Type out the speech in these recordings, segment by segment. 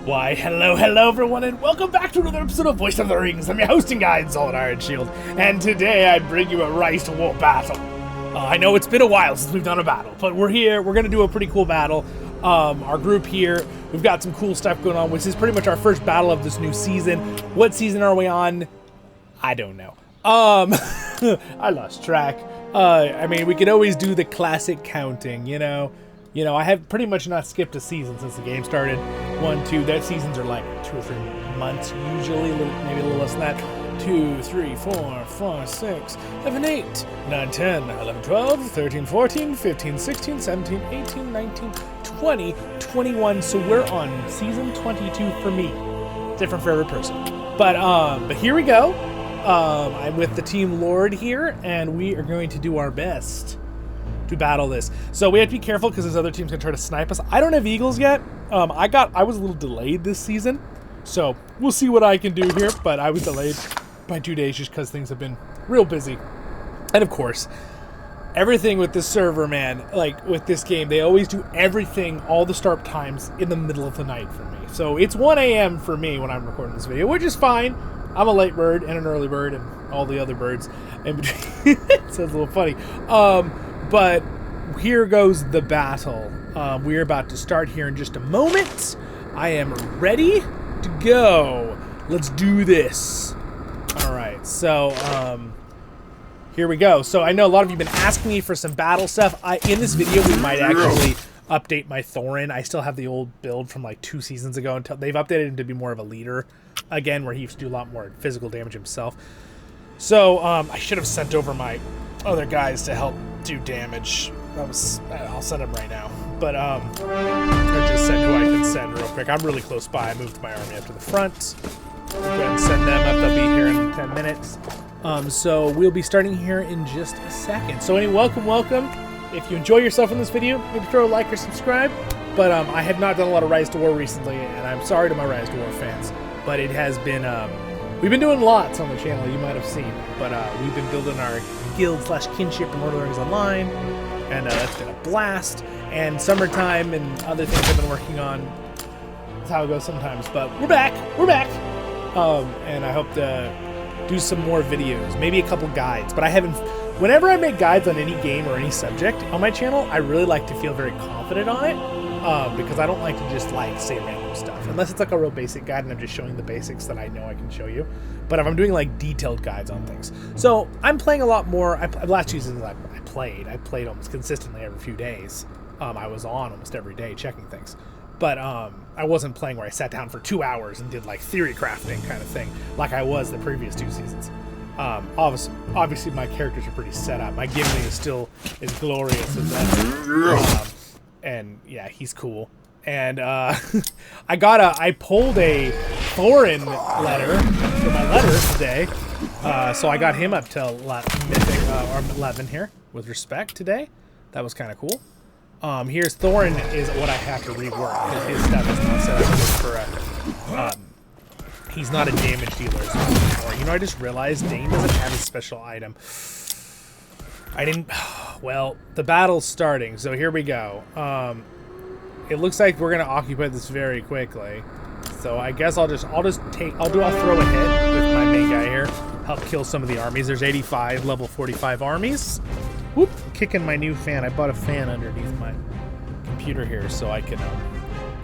Why, hello everyone, and welcome back to another episode of Voice of the Rings. I'm your hosting guide, Zollin Ironshield, and today I bring you a Rise-to-War battle. I know it's been a while since we've done a battle, but we're here, we're going to do a pretty cool battle. Our group here, we've got some cool stuff going on, which is pretty much our first battle of this new season. What season are we on? I don't know. I lost track. I mean, we could always do the classic counting, you know. I have pretty much not skipped a season since the game started. 1, 2, that seasons are like 2 or 3 months usually, maybe a little less than that. 2, 3, 4, 5, 6, 7, 8, 9, 10, 11, 12, 13, 14, 15, 16, 17, 18, 19, 20, 21. So we're on season 22 for me. Different for every person. But here we go. I'm with the Team Lord here, and we are going to do our best to battle this. So we have to be careful because this other team's gonna try to snipe us. I don't have eagles yet. I was a little delayed this season, so we'll see what I can do here, but I was delayed by 2 days just because things have been real busy. And of course, everything with this server, man, like with this game, they always do everything, all the start times in the middle of the night for me. So it's 1 a.m. for me when I'm recording this video, which is fine. I'm a late bird and an early bird and all the other birds in between. It sounds a little funny. But here goes the battle. We're about to start here in just a moment. I am ready to go. Let's do this. All right, so here we go. So I know a lot of you have been asking me for some battle stuff. In this video, we might actually update my Thorin. I still have the old build from like 2 seasons ago until they've updated him to be more of a leader again, where he used to do a lot more physical damage himself. So I should have sent over my other guys to help do damage. I'll send them right now. But I just send who I can send real quick. I'm really close by. I moved my army up to the front. Go ahead and send them up. They'll be here in 10 minutes. So we'll be starting here in just a second. So anyway, welcome. If you enjoy yourself in this video, maybe throw a like or subscribe. But I have not done a lot of Rise to War recently, and I'm sorry to my Rise to War fans. But it has been, we've been doing lots on the channel, you might have seen. But we've been building our guild/kinship in Lord of the Rings Online, and that's been a blast. And summertime and other things I've been working on. That's how it goes sometimes. But we're back. And I hope to do some more videos, maybe a couple guides. But I haven't. Whenever I make guides on any game or any subject on my channel, I really like to feel very confident on it, because I don't like to just like say random stuff, unless it's like a real basic guide and I'm just showing the basics that I know I can show you. But if I'm doing like detailed guides on things, so I'm playing a lot more. Last 2 seasons I played almost consistently every few days. I was on almost every day checking things, but I wasn't playing where I sat down for 2 hours and did like theory crafting kind of thing like I was the previous 2 seasons. Obviously my characters are pretty set up. My Gimli is still as glorious as ever. And yeah, he's cool. And I pulled a Thorin letter for my letter today. So I got him up to mythic or 11 here with respect today. That was kind of cool. Here's Thorin is what I have to rework because his stuff is not set up for he's not a damage dealer anymore. You know, I just realized Dane doesn't have a special item. Well, the battle's starting, so here we go. It looks like we're gonna occupy this very quickly. So I guess I'll throw a hit with my main guy here. Help kill some of the armies. There's 85 level 45 armies. Whoop, kicking my new fan. I bought a fan underneath my computer here so I can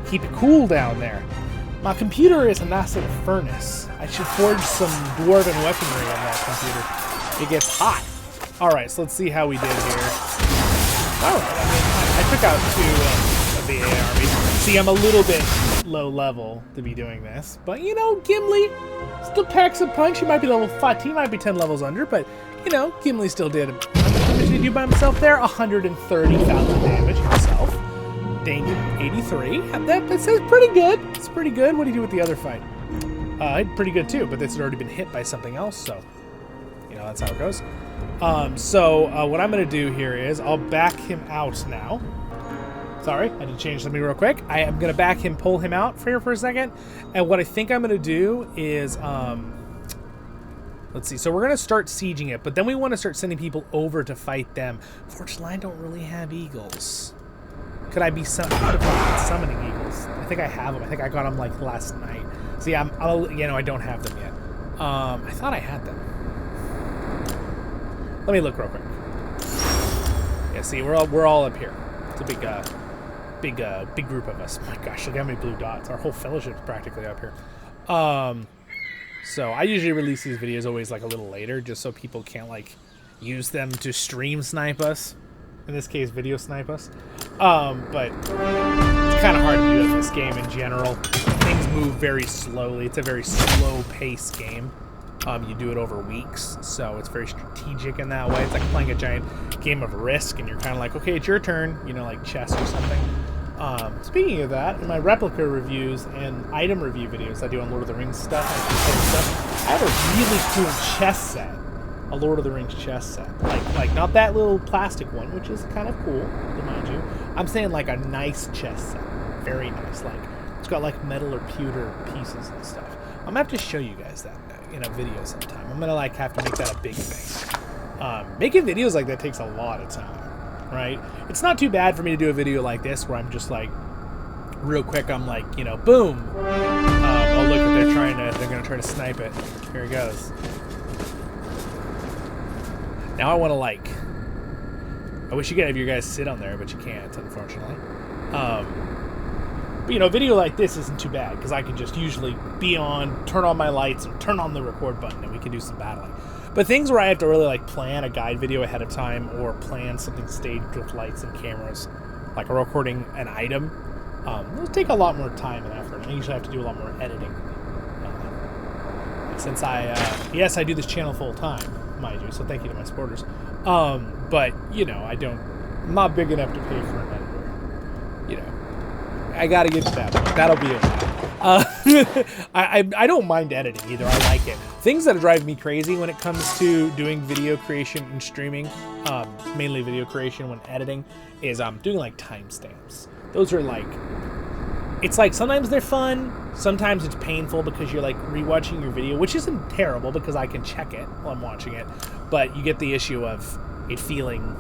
keep it cool down there. My computer is a nice little furnace. I should forge some dwarven weaponry on that computer. It gets hot. Alright, so let's see how we did here. Alright, I took out 2 of the AA army. See, I'm a little bit low level to be doing this. But, you know, Gimli still packs a punch. He might be level 5. He might be 10 levels under, but, you know, Gimli still did. How much damage did he do by himself there? 130,000 damage himself. Dane did 83. That says pretty good. It's pretty good. What did he do with the other fight? Pretty good too, but this had already been hit by something else, so, you know, that's how it goes. What I'm going to do here is I'll back him out now. Sorry, I did change something real quick. I am going to back him, pull him out for a second. And what I think I'm going to do is, let's see. So we're going to start sieging it, but then we want to start sending people over to fight them. Fortunately, I don't really have eagles. Could I be summoning eagles? I think I have them. I think I got them like last night. See, I don't have them yet. I thought I had them. Let me look real quick. Yeah, see, we're all up here. It's a big group of us. My gosh, look how many blue dots. Our whole fellowship's practically up here. So I usually release these videos always like a little later, just so people can't like use them to stream snipe us. In this case, video snipe us. But it's kind of hard to do in this game in general. Things move very slowly. It's a very slow-paced game. You do it over weeks, so it's very strategic in that way. It's like playing a giant game of Risk, and you're kind of like, okay, it's your turn, you know, like chess or something. Speaking of that, in my replica reviews and item review videos I do on Lord of the Rings stuff, I have a really cool chess set, a Lord of the Rings chess set. Like not that little plastic one, which is kind of cool, to mind you. I'm saying like a nice chess set, very nice. Like it's got like metal or pewter pieces and stuff. I'm gonna have to show you guys that in a video sometime. I'm gonna like have to make that a big thing. Making videos like that takes a lot of time, right? It's not too bad for me to do a video like this where I'm just like, real quick, I'm like, you know, boom. Oh look, they're gonna try to snipe it. Here it goes. Now I want to like, I wish you could have your guys sit on there, but you can't, unfortunately. But, you know, video like this isn't too bad because I can just usually be on, turn on my lights, and turn on the record button, and we can do some battling. But things where I have to really like plan a guide video ahead of time or plan something staged with lights and cameras, like recording an item, those take a lot more time and effort. I usually have to do a lot more editing. Since yes, I do this channel full time, mind you, so thank you to my supporters. But, you know, I'm not big enough to pay for an editor. You know, I gotta get to that point. That'll be it. I don't mind editing either. I like it. Things that drive me crazy when it comes to doing video creation and streaming, mainly video creation when editing, is doing like timestamps. Those are like, it's like sometimes they're fun, sometimes it's painful because you're like rewatching your video, which isn't terrible because I can check it while I'm watching it, but you get the issue of it feeling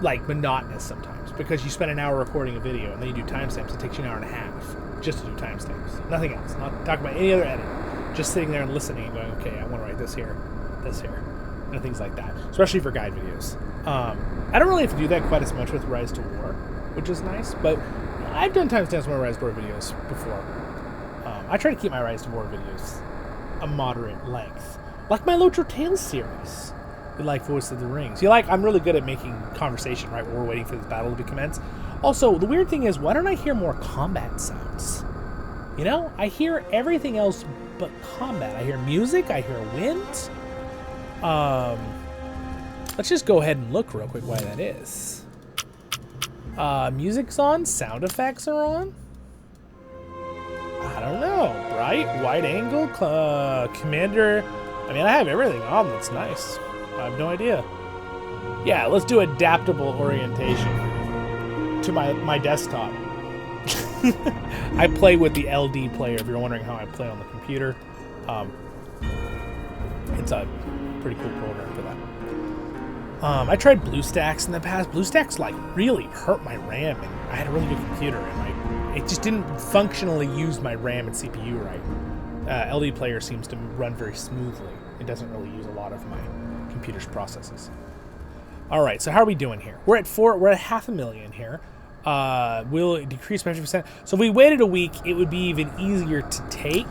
like monotonous sometimes because you spend an hour recording a video and then you do timestamps. It takes you an hour and a half just to do timestamps. Nothing else. Not talking about any other editing. Just sitting there and listening and going, okay, I want to write this here, and things like that. Especially for guide videos. I don't really have to do that quite as much with RiseToWar, which is nice, but I've done timestamps on my RiseToWar videos before. I try to keep my RiseToWar videos a moderate length. Like my LOTR Tales series. You like Voice of the Rings. I'm really good at making conversation, right, while we're waiting for this battle to commence. Also, the weird thing is, why don't I hear more combat sounds? You know, I hear everything else but combat. I hear music, I hear wind. Let's just go ahead and look real quick why that is. Music's on, sound effects are on. I don't know. Bright, wide angle, commander. I mean, I have everything on that's nice. I have no idea. Yeah, let's do adaptable orientation to my desktop. I play with the LD player, if you're wondering how I play on the computer. It's a pretty cool program for that. I tried BlueStacks in the past. BlueStacks like really hurt my RAM, and I had a really good computer, and it just didn't functionally use my RAM and CPU right. LD player seems to run very smoothly. It doesn't really use a lot of my computer's processes. All right, so how are we doing here? We're at 500,000 here. Will decrease by 50%. So if we waited a week, it would be even easier to take.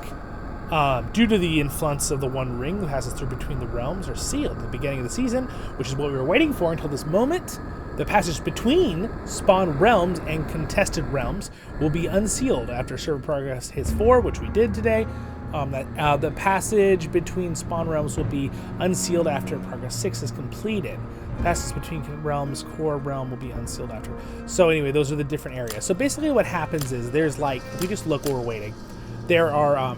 Due to the influence of the One Ring that passes through between the realms are sealed at the beginning of the season, which is what we were waiting for until this moment. The passage between spawn realms and contested realms will be unsealed after server progress hits 4, which we did today. The passage between spawn realms will be unsealed after progress 6 is completed. Passage between realms, core realm will be unsealed after. So anyway, those are the different areas. So basically what happens is there's like, if we just look while we're waiting, there are,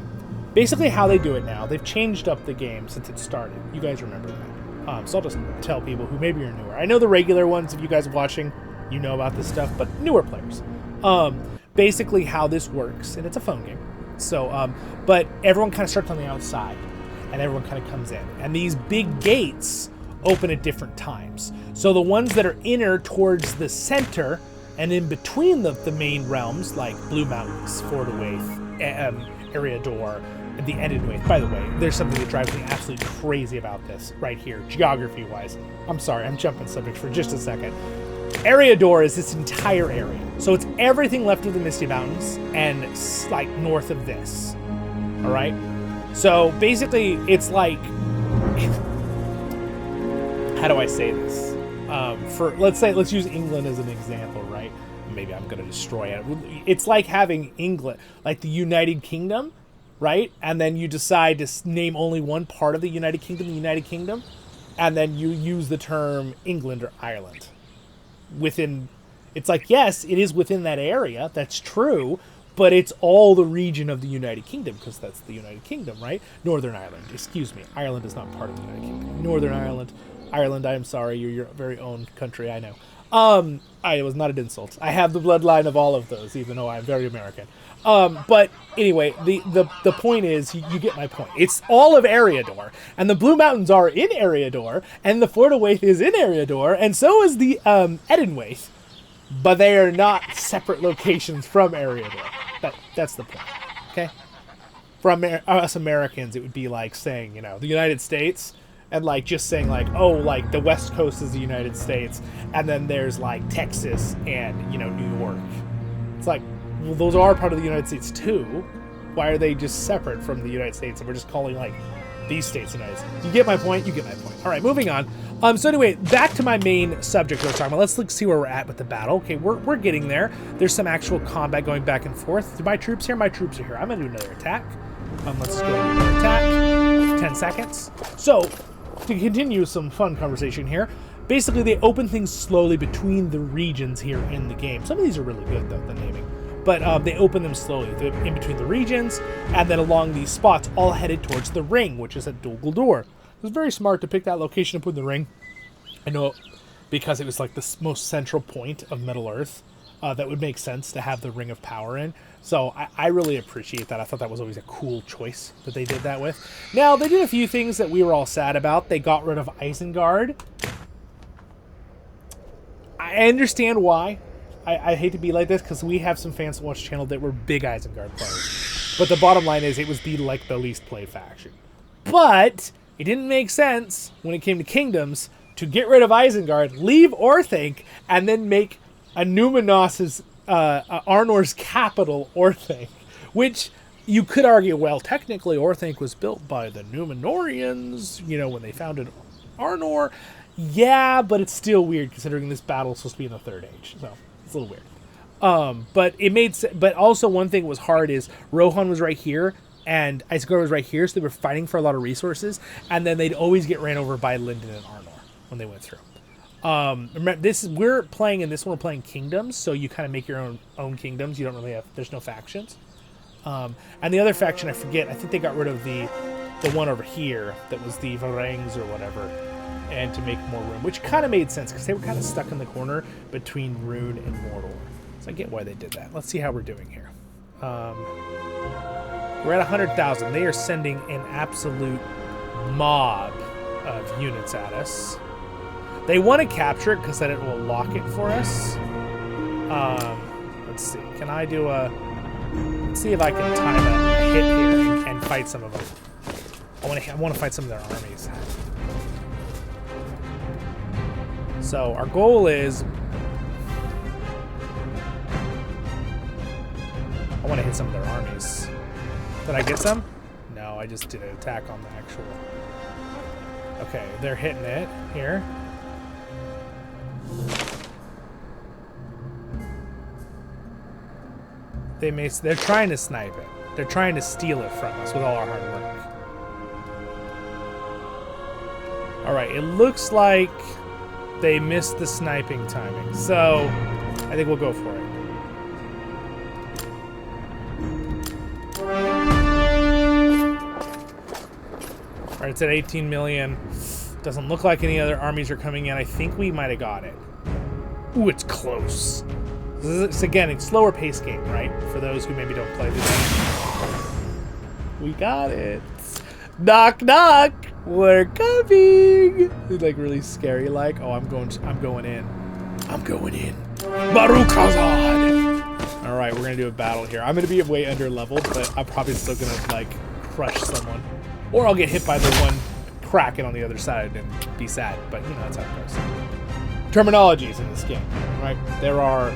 basically how they do it now, they've changed up the game since it started. You guys remember that. So I'll just tell people who maybe are newer. I know the regular ones, if you guys are watching, you know about this stuff, but newer players. Basically how this works, and it's a phone game. So, but everyone kind of starts on the outside, and everyone kind of comes in. And these big gates open at different times. So the ones that are inner towards the center and in between the main realms, like Blue Mountains, Fordowaith, Ironshield, and the Endedwaith. By the way, there's something that drives me absolutely crazy about this right here, geography-wise. I'm sorry, I'm jumping subjects for just a second. Ironshield is this entire area. So it's everything left of the Misty Mountains and like north of this. All right? So basically, it's like, how do I say this? Let's use England as an example, right? Maybe I'm going to destroy it. It's like having England, like the United Kingdom, right? And then you decide to name only one part of the United Kingdom, and then you use the term England or Ireland. It's like, yes, it is within that area, that's true, but it's all the region of the United Kingdom, because that's the United Kingdom, right? Northern Ireland, excuse me. Ireland is not part of the United Kingdom. Northern Ireland, I am sorry, you're your very own country, I know. It was not an insult. I have the bloodline of all of those, even though I'm very American. But anyway, the point is, you get my point. It's all of Ironshield, and the Blue Mountains are in Ironshield, and the Fordowaith is in Ironshield, and so is the Endedwaith, but they are not separate locations from Ironshield. That's the point, okay? For us Americans, it would be like saying, the United States, and like just saying like, oh, like the West Coast is the United States, and then there's like Texas and, New York. It's like, well, those are part of the United States too. Why are they just separate from the United States, and we're just calling like these states the United States? You get my point? You get my point. All right, moving on. So anyway, back to my main subject I was talking about. Let's see where we're at with the battle. Okay, we're getting there. There's some actual combat going back and forth. Do my troops here? My troops are here. I'm gonna do another attack. Let's go and do another attack. 10 seconds. So, to continue some fun conversation here, basically they open things slowly between the regions here in the game. Some of these are really good, though, the naming. But they open them slowly in between the regions, and then along these spots, all headed towards the ring, which is at Dol Guldur. It was very smart to pick that location and put in the ring. I know, because it was like the most central point of Middle-earth. That would make sense to have the Ring of Power in. So I really appreciate that. I thought that was always a cool choice that they did that with. Now, they did a few things that we were all sad about. They got rid of Isengard. I understand why. I hate to be like this, because we have some fans to watch the channel that were big Isengard players. But the bottom line is, it was the least played faction. But it didn't make sense when it came to kingdoms to get rid of Isengard, leave Orthanc, and then make a Numenos's Arnor's capital, Orthanc, which you could argue, well, technically Orthanc was built by the Númenóreans, when they founded Arnor. Yeah, but it's still weird considering this battle is supposed to be in the Third Age, so it's a little weird. But it made sense. But also one thing was hard is Rohan was right here and Isengard was right here, so they were fighting for a lot of resources, and then they'd always get ran over by Lindon and Arnor when they went through. Remember, we're playing in this one. We're playing kingdoms, so you kind of make your own kingdoms. You don't really have. There's no factions. And the other faction, I forget. I think they got rid of the one over here that was the Varangs or whatever, and to make more room, which kind of made sense because they were kind of stuck in the corner between Rune and Mordor. So I get why they did that. Let's see how we're doing here. We're at 100,000. They are sending an absolute mob of units at us. They want to capture it because then it will lock it for us. Let's see. Can I do a... Let's see if I can time a hit here and fight some of them. I want to fight some of their armies. So our goal is... I want to hit some of their armies. Did I get some? No, I just did an attack on the actual... Okay, they're hitting it here. They're trying to snipe it. They're trying to steal it from us with all our hard work. Alright, it looks like they missed the sniping timing. So, I think we'll go for it. Alright, it's at 18 million. Doesn't look like any other armies are coming in. I think we might have got it. Ooh, it's close. This, again, it's slower pace game, right? For those who maybe don't play this game. We got it. Knock, knock. We're coming. It's like really scary. Like, oh, I'm going in. I'm going in. Marukazad. All right, we're gonna do a battle here. I'm gonna be way under leveled, but I'm probably still gonna like crush someone, or I'll get hit by the one Kraken on the other side and be sad. But you know that's how it goes. Terminologies in this game, right? There are,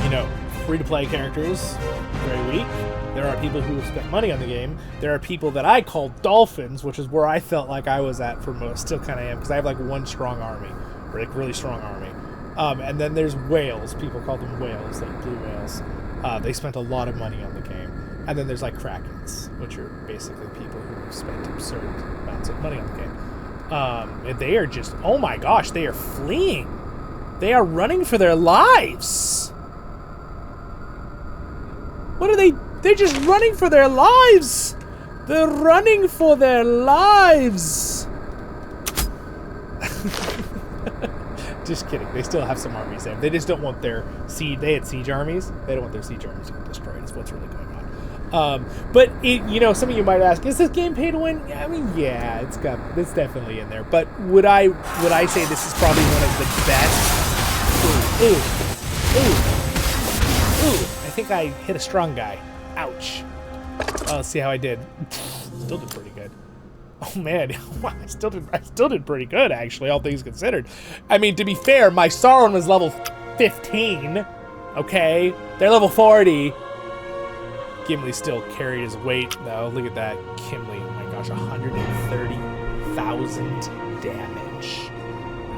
you know, free-to-play characters, very weak. There are people who have spent money on the game. There are people that I call dolphins, which is where I felt like I was at for most, still kind of am, because I have like one strong army, like really strong army. And then there's whales. People call them whales, like blue whales. They spent a lot of money on the game. And then there's like krakens, which are basically people who spent absurd amounts of money on the game. And they are just, oh my gosh, they are fleeing. They are running for their lives. What are they? They're just running for their lives. They're running for their lives. Just kidding. They still have some armies there. They just don't want their siege. They had siege armies. They don't want their siege armies to get destroyed. Is what's really going on. But it, you know, some of you might ask, is this game pay to win? I mean, yeah, it's definitely in there. But would I say this is probably one of the best? Ooh. I think I hit a strong guy. Ouch. Let's see how I did. Still did pretty good. Oh man, I still did pretty good actually, all things considered. I mean, to be fair, my Sauron was level 15. Okay, they're level 40. Gimli still carried his weight though. Look at that, Gimli. Oh my gosh, 130,000 damage,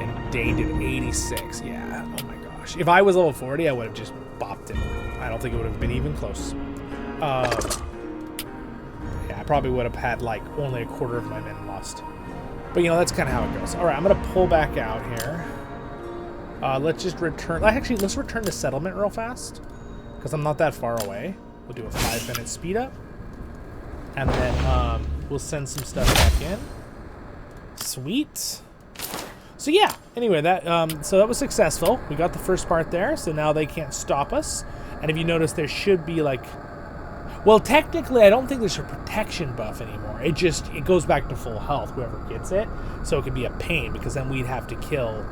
and they did 86. Yeah. Oh my gosh. If I was level 40, I would have just bopped it. I don't think it would have been even close. Yeah, I probably would have had like only a quarter of my men lost. But you know, that's kind of how it goes. All right, I'm gonna pull back out here. Let's just return. Actually, let's return to settlement real fast because I'm not that far away. We'll do a 5-minute speed up, and then we'll send some stuff back in. Sweet. So yeah. Anyway, that so that was successful. We got the first part there. So now they can't stop us. And if you notice, there should be like, well, technically, I don't think there's a protection buff anymore. It goes back to full health, whoever gets it. So it could be a pain, because then we'd have to kill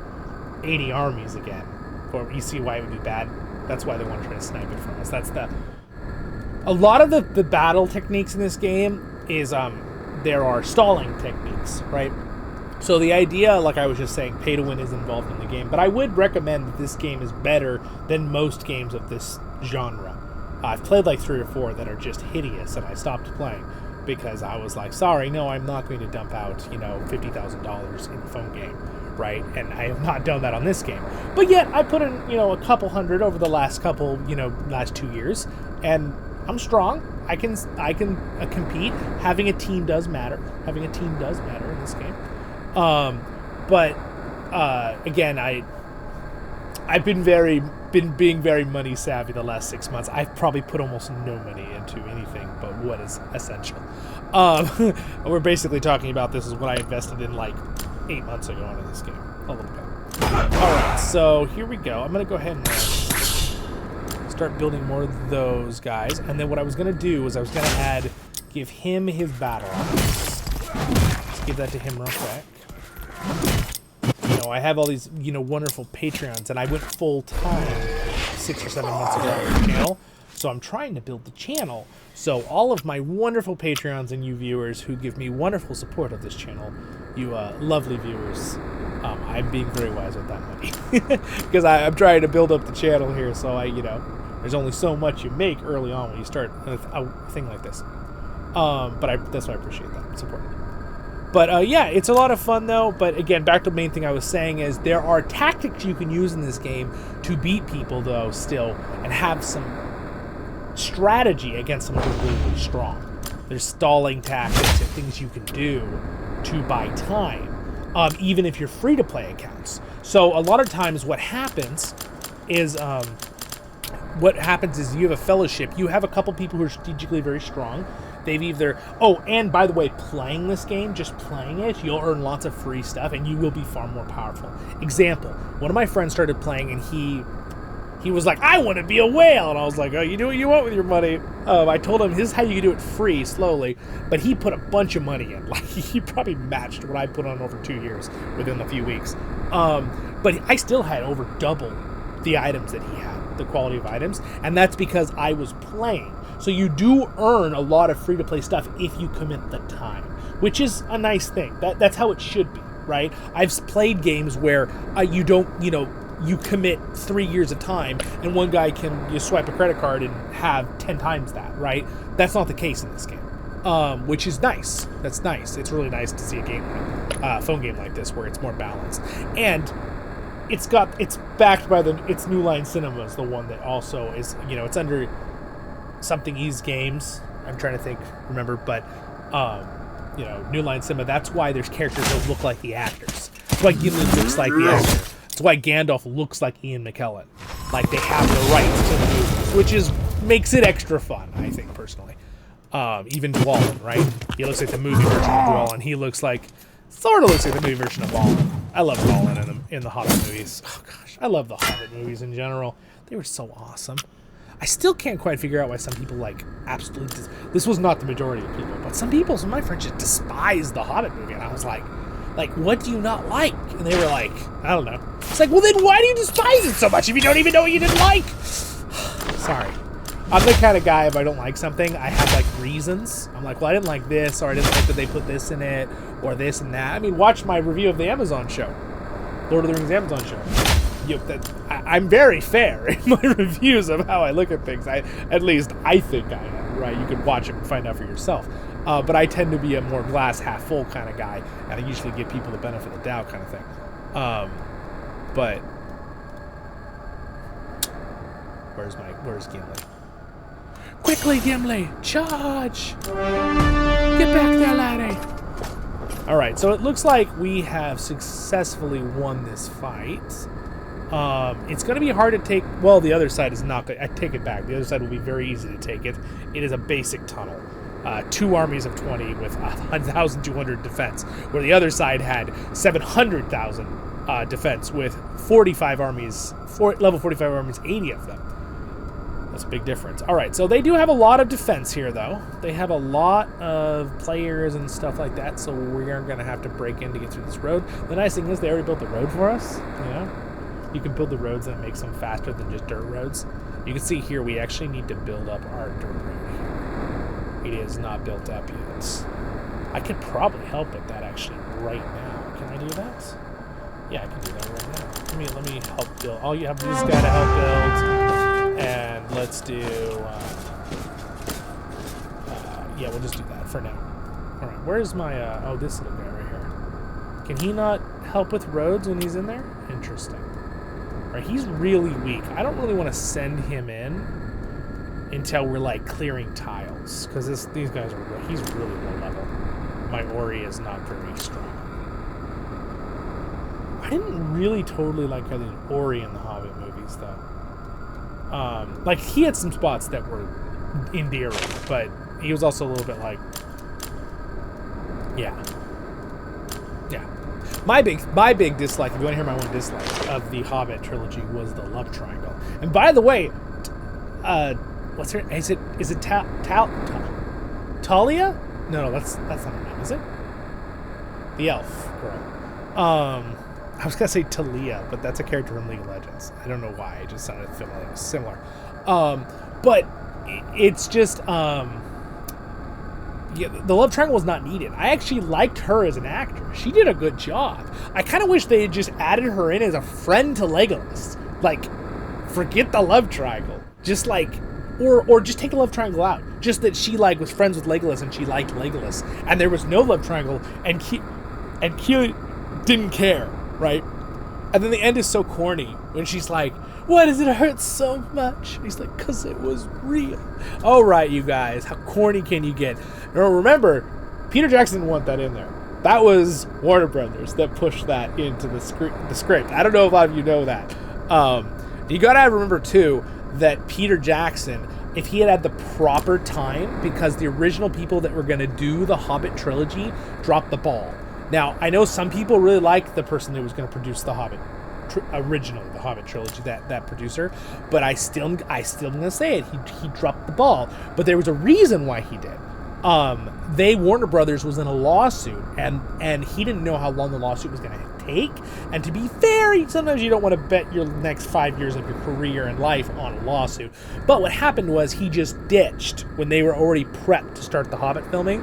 80 armies again. Or you see why it would be bad? That's why they want to try to snipe it from us. A lot of the battle techniques in this game is, there are stalling techniques, right? So the idea, like I was just saying, pay to win is involved in the game. But I would recommend that this game is better than most games of this genre. I've played like 3 or 4 that are just hideous, and I stopped playing because I was like, sorry, no, I'm not going to dump out, you know, $50,000 in a phone game, right? And I have not done that on this game. But yet, I put in, you know, a couple hundred over the last 2 years, and I'm strong. I can compete. Having a team does matter. Having a team does matter in this game. Again, I've been being very money savvy the last 6 months. I've probably put almost no money into anything but what is essential. We're basically talking about this is what I invested in like 8 months ago into this game, a little bit. All right, so here we go. I'm gonna go ahead and start building more of those guys, and then what I was gonna do was I was gonna give him his battle axe. Let's give that to him real quick. You know, I have all these, you know, wonderful Patreons, and I went full time 6 or 7 months ago on the channel. So I'm trying to build the channel. So all of my wonderful Patreons and you viewers who give me wonderful support of this channel, you lovely viewers, I'm being very wise with that money because I'm trying to build up the channel here. So you know, there's only so much you make early on when you start a thing like this. That's why I appreciate that support. But yeah, it's a lot of fun though. But again, back to the main thing I was saying is there are tactics you can use in this game to beat people though still, and have some strategy against someone who's really, really strong. There's stalling tactics and things you can do to buy time, even if you're free to play accounts. So a lot of times what happens is you have a fellowship. You have a couple people who are strategically very strong. They've either... Oh, and by the way, playing this game, just playing it, you'll earn lots of free stuff, and you will be far more powerful. Example, one of my friends started playing, and he he was like, I want to be a whale. And I was like, oh, you do what you want with your money. I told him, this is how you do it free, slowly. But he put a bunch of money in. Like, he probably matched what I put on over 2 years within a few weeks. But I still had over double the items that he had, the quality of items. And that's because I was playing. So you do earn a lot of free-to-play stuff if you commit the time, which is a nice thing. That's how it should be, right? I've played games where you don't, you commit 3 years of time, and one guy can just swipe a credit card and have 10 times that, right? That's not the case in this game, which is nice. That's nice. It's really nice to see a game, phone game like this, where it's more balanced. And it's backed by it's New Line Cinema is the one that also is, it's under something Ease Games. I'm trying to remember, but New Line Cinema. That's why there's characters that look like the actors. That's why Gimli looks like the actor. That's why Gandalf looks like Ian McKellen. Like, they have the rights to the movies, which makes it extra fun, I think, personally. Even Zollin, right? He looks like the movie version of Zollin. He sort of looks like the movie version of Zollin. I love Zollin in the Hobbit movies. Oh gosh, I love the Hobbit movies in general. They were so awesome. I still can't quite figure out why some people absolutely. This was not the majority of people, but some of my friends just despise the Hobbit movie, and I was like, what do you not like? And they were like, I don't know. It's like, well, then why do you despise it so much if you don't even know what you didn't like? Sorry. I'm the kind of guy, if I don't like something, I have reasons. I'm like, well, I didn't like this, or I didn't like that they put this in it, or this and that. I mean, watch my review of the Amazon show, Lord of the Rings Amazon show. I'm very fair in my reviews of how I look at things. At least I think I am, right? You can watch it and find out for yourself. But I tend to be a more glass half full kind of guy, and I usually give people the benefit of the doubt kind of thing. But where's Gimli? Quickly, Gimli, charge! Get back there, laddie! All right, so it looks like we have successfully won this fight. It's going to be hard to take. Well, the other side is not good. I take it back. The other side will be very easy to take it. It is a basic tunnel. 2 armies of 20 with 1,200 defense, where the other side had 700,000 defense with 45 armies, level 45 armies, 80 of them. That's a big difference. All right, so they do have a lot of defense here, though. They have a lot of players and stuff like that, so we are going to have to break in to get through this road. The nice thing is they already built the road for us, You can build the roads and it makes them faster than just dirt roads. You can see here we actually need to build up our dirt road here. It is not built up yet. I could probably help with that actually right now. Can I do that? Yeah, I can do that right now. Let me help build. All you have to do is gotta help build. And let's do yeah, we'll just do that for now. Alright, where's my this little guy right here? Can he not help with roads when he's in there? Interesting. Right, he's really weak. I don't really want to send him in until we're clearing tiles, because these guys are he's really low level. My Ori is not very strong. I didn't really totally like how the Ori in the Hobbit movies though. He had some spots that were endearing, but he was also a little bit yeah. My big dislike, if you want to hear my one dislike of the Hobbit trilogy, was the love triangle. And by the way, what's her? Is it Talia? No, that's not her name, is it? The elf girl. I was gonna say Talia, but that's a character from League of Legends. I don't know why. It just sounded similar. But it's just yeah, the love triangle was not needed. I actually liked her as an actor. She did a good job. I kind of wish they had just added her in as a friend to Legolas. Forget the love triangle. Just or just take the love triangle out. Just that she was friends with Legolas and she liked Legolas, and there was no love triangle, and Keely didn't care, right? And then the end is so corny when she's like, "Why does it hurt so much?" And he's like, "'Cause it was real." All right, you guys, how corny can you get? Now, remember, Peter Jackson didn't want that in there. That was Warner Brothers that pushed that into the script. I don't know if a lot of you know that. You gotta remember too that Peter Jackson, if he had the proper time, because the original people that were gonna do the Hobbit trilogy dropped the ball. Now, I know some people really like the person who was gonna produce the Hobbit originally, the Hobbit trilogy, that producer. But I still am gonna say it. He dropped the ball. But there was a reason why he did. Warner Brothers was in a lawsuit, and he didn't know how long the lawsuit was gonna take. And to be fair, sometimes you don't want to bet your next 5 years of your career and life on a lawsuit. But what happened was he just ditched when they were already prepped to start the Hobbit filming.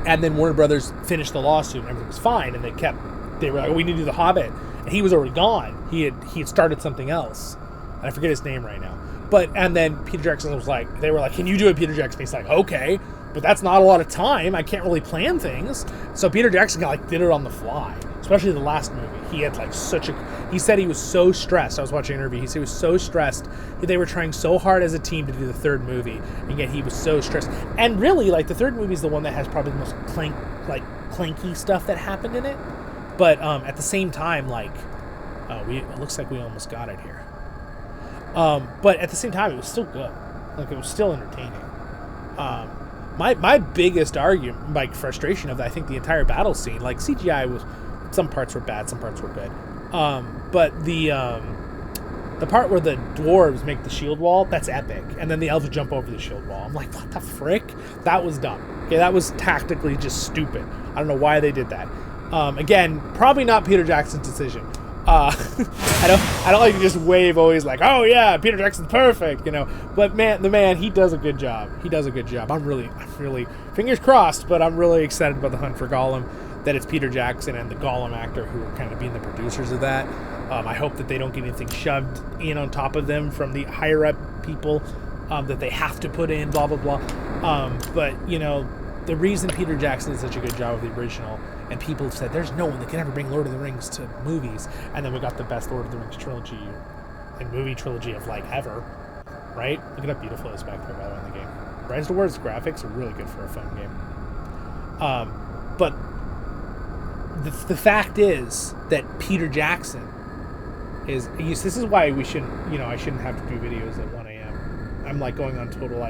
And then Warner Brothers finished the lawsuit and everything was fine. And they were like, oh, we need to do the Hobbit. And he was already gone. He had started something else. And I forget his name right now. And then Peter Jackson was like, they were like, can you do it, Peter Jackson? He's like, okay, but that's not a lot of time. I can't really plan things. So Peter Jackson did it on the fly, especially the last movie. He had he said he was so stressed. I was watching an interview. He said he was so stressed. They were trying so hard as a team to do the third movie, and yet he was so stressed. And really, the third movie is the one that has probably the most clanky stuff that happened in it. But at the same time, it looks like we almost got it here. But at the same time, it was still good. It was still entertaining. My biggest argument, frustration of I think the entire battle scene, CGI was, some parts were bad, some parts were good. But the part where the dwarves make the shield wall, that's epic. And then the elves jump over the shield wall. I'm like, what the frick? That was dumb. Okay, that was tactically just stupid. I don't know why they did that. Again, probably not Peter Jackson's decision. I don't like to just wave always oh yeah, Peter Jackson's perfect, But the man, he does a good job. I'm really fingers crossed, but I'm really excited about The Hunt for Gollum, that it's Peter Jackson and the Gollum actor who are kind of being the producers of that. I hope that they don't get anything shoved in on top of them from the higher up people that they have to put in, blah, blah, blah. But, the reason Peter Jackson did such a good job with the original, and people have said there's no one that can ever bring Lord of the Rings to movies, and then we got the best Lord of the Rings trilogy and movie trilogy of ever, right? Look at how beautiful it is back there, by the way, in the game. RiseToWar's graphics are really good for a phone game. But the fact is that Peter Jackson is, this is why we shouldn't, I shouldn't have to do videos at 1 a.m. I'm going on total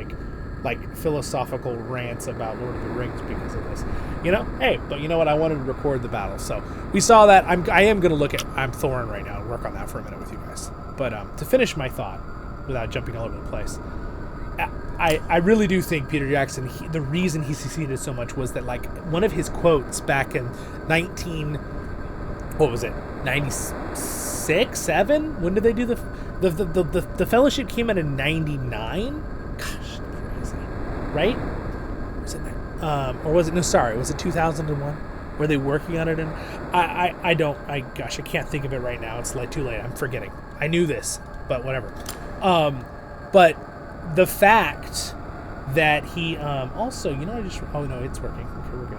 philosophical rants about Lord of the Rings because of this. Hey, but you know what? I wanted to record the battle, so we saw that. I am going to look at Thorin right now and work on that for a minute with you guys. But to finish my thought, without jumping all over the place, I really do think Peter Jackson, the reason he succeeded so much was that one of his quotes back in 96, 7? When did they do the Fellowship came out in 99? Gosh, crazy. Right? Was it that? Or was it, no, sorry, was it 2001? Were they working on it? And I can't think of it right now. It's too late. I'm forgetting. I knew this, but whatever. But the fact that he, also, oh no, it's working. Okay, we're good.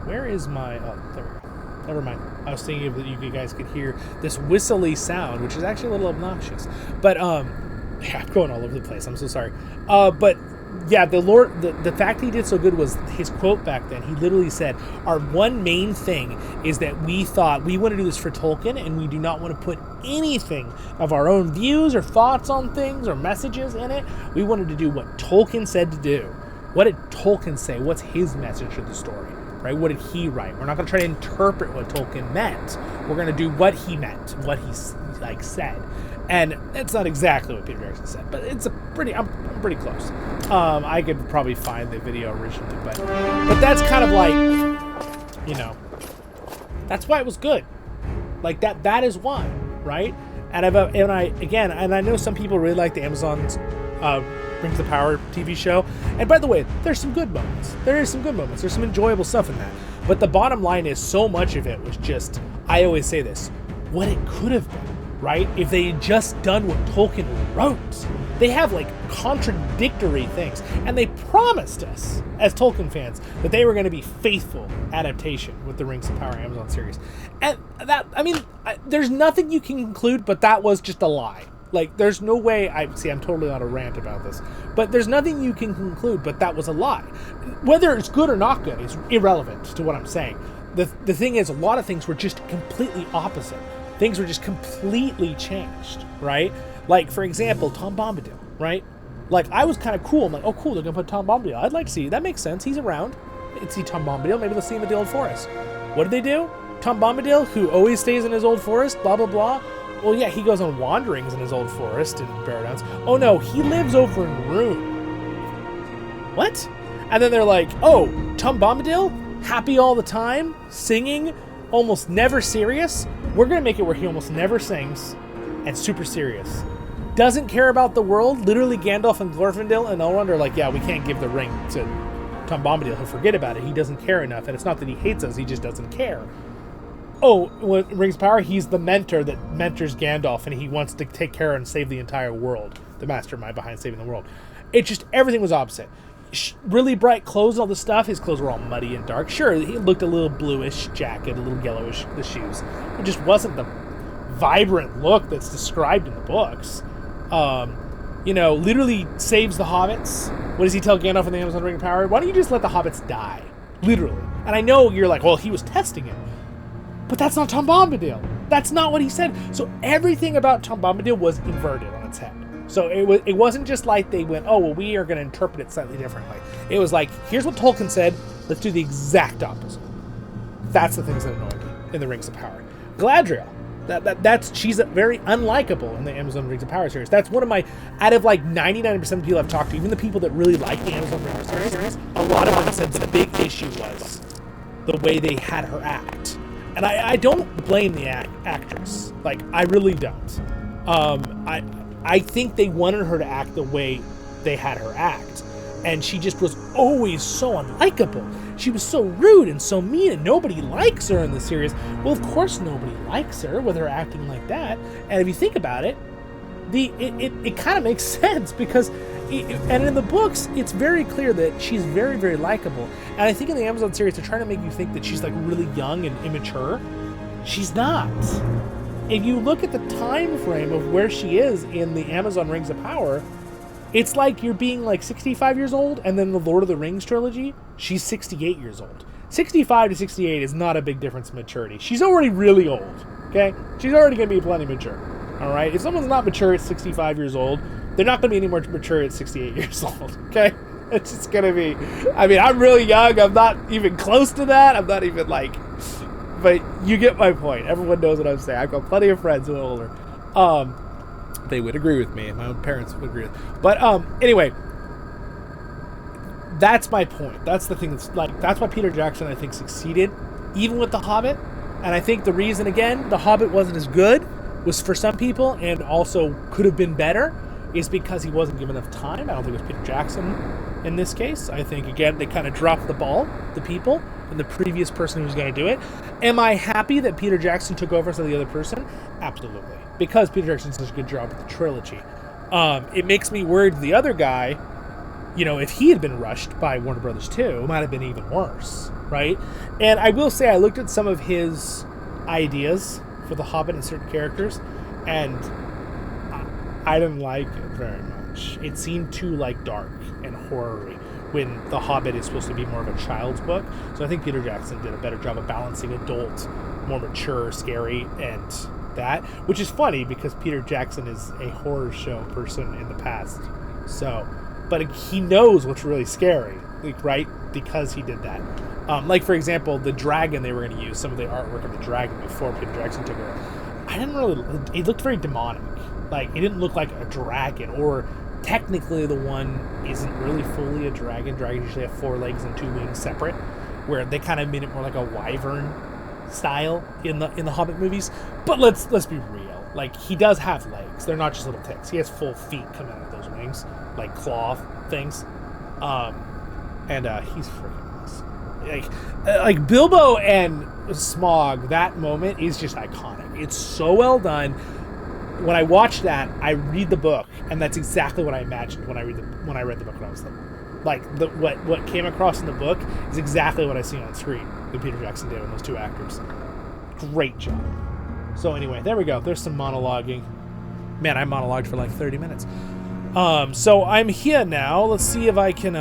Where is my, oh, there we go. Never mind. I was thinking that you guys could hear this whistly sound, which is actually a little obnoxious. But, yeah, I'm going all over the place. I'm so sorry. But yeah, the fact he did so good was his quote back then. He literally said, our one main thing is that we thought we want to do this for Tolkien, and we do not want to put anything of our own views or thoughts on things or messages in it. We wanted to do what Tolkien said to do. What did Tolkien say? What's his message to the story? Right? What did he write? We're not going to try to interpret what Tolkien meant. We're going to do what he meant, what he said. And it's not exactly what Peter Jackson said, but it's I'm pretty close. I could probably find the video originally, but that's kind of that's why it was good. That is why, right? And I know some people really like the Amazon's Brings the Power TV show. And by the way, there's some good moments. There's some enjoyable stuff in that. But the bottom line is so much of it was just, I always say this, what it could have been, right? If they had just done what Tolkien wrote. They have contradictory things. And they promised us, as Tolkien fans, that they were going to be faithful adaptation with the Rings of Power Amazon series. And there's nothing you can conclude, but that was just a lie. There's no way, I'm totally on a rant about this, but there's nothing you can conclude, but that was a lie. Whether it's good or not good is irrelevant to what I'm saying. The thing is, a lot of things were just completely opposite. Things were just completely changed, right? For example, Tom Bombadil, right? I was kind of cool. I'm oh, cool, they're going to put Tom Bombadil. I'd like to see, that makes sense. He's around. Let's see Tom Bombadil. Maybe let's see him at the Old Forest. What did they do? Tom Bombadil, who always stays in his old forest, blah, blah, blah. Well, yeah, he goes on wanderings in his old forest in Paradowns. Oh, no, he lives over in Rune. What? And then they're like, oh, Tom Bombadil, happy all the time, singing, almost never serious. We're going to make it where he almost never sings and super serious. Doesn't care about the world. Literally, Gandalf and Glorfindel and Elrond are like, yeah, we can't give the ring to Tom Bombadil. He'll forget about it. He doesn't care enough. And it's not that he hates us. He just doesn't care. Oh, when Rings of Power, he's the mentor that mentors Gandalf, and he wants to take care and save the entire world. The mastermind behind saving the world. It just, everything was opposite. Really bright clothes and all this stuff. His clothes were all muddy and dark. Sure, he looked a little bluish jacket, a little yellowish, the shoes. It just wasn't the vibrant look that's described in the books. You know, literally saves the hobbits. What does he tell Gandalf in the Amazon Ring of Power? Why don't you just let the hobbits die? Literally. And I know you're like, well, he was testing him. But that's not Tom Bombadil. That's not what he said. So everything about Tom Bombadil was inverted on its head. So it wasn't just like they went, oh, well, we are going to interpret it slightly differently. It was like, here's what Tolkien said. Let's do the exact opposite. That's the things that annoy me in the Rings of Power. Galadriel. She's very unlikable in the Amazon Rings of Power series. That's one of my, out of like 99% of the people I've talked to, even the people that really like the Amazon Rings of Power series, a lot of them said the big issue was the way they had her act. And I don't blame the actress. Like, I really don't. I think they wanted her to act the way they had her act. And she just was always so unlikable. She was so rude and so mean, and nobody likes her in the series. Well, of course nobody likes her with her acting like that. And if you think about it, it kind of makes sense because, and in the books, it's very clear that she's very, very likable. And I think in the Amazon series, they're trying to make you think that she's like really young and immature. She's not. If you look at the time frame of where she is in the Amazon Rings of Power, it's like you're being like 65 years old, and then the Lord of the Rings trilogy, she's 68 years old. 65 to 68 is not a big difference in maturity. She's already really old, okay? She's already going to be plenty mature, all right? If someone's not mature at 65 years old, they're not going to be any more mature at 68 years old, okay? It's just going to be, I mean, I'm really young. I'm not even close to that. I'm not even like, but you get my point. Everyone knows what I'm saying. I've got plenty of friends who are older. They would agree with me, and my own parents would agree with me. But anyway, that's my point. That's the thing that's like, that's why Peter Jackson, I think, succeeded, even with The Hobbit. And I think the reason, again, The Hobbit wasn't as good, was for some people, and also could have been better, is because he wasn't given enough time. I don't think it was Peter Jackson in this case. I think, again, they kind of dropped the ball, the people, and the previous person who was going to do it. Am I happy that Peter Jackson took over instead of the other person? Absolutely. Because Peter Jackson did such a good job with the trilogy. It makes me worried the other guy, you know, if he had been rushed by Warner Brothers too, it might have been even worse, right? And I will say I looked at some of his ideas for The Hobbit and certain characters, and I didn't like it very much. It seemed too, like, dark and horror-y when The Hobbit is supposed to be more of a child's book. So I think Peter Jackson did a better job of balancing adult, more mature, scary, and that, which is funny because Peter Jackson is a horror show person in the past. So, but he knows what's really scary, like, right? Because he did that. Like, for example, the dragon they were going to use, some of the artwork of the dragon before Peter Jackson took over. I didn't really, it looked very demonic. Like, it didn't look like a dragon, or technically the one isn't really fully a dragon. Dragons usually have 4 legs and 2 wings separate, where they kind of made it more like a wyvern style in the Hobbit movies. But let's be real. Like, he does have legs. They're not just little ticks. He has full feet coming out of those wings, like claw things. And he's freaking awesome. Like Bilbo and Smaug, that moment is just iconic. It's so well done. When I watch that, I read the book, and that's exactly what I imagined when I read the book when I was little. Like, what came across in the book is exactly what I see on screen that Peter Jackson did with those 2 actors. Great job. So anyway, there we go. There's some monologuing. Man, I monologued for like 30 minutes. So I'm here now. Let's see if I can,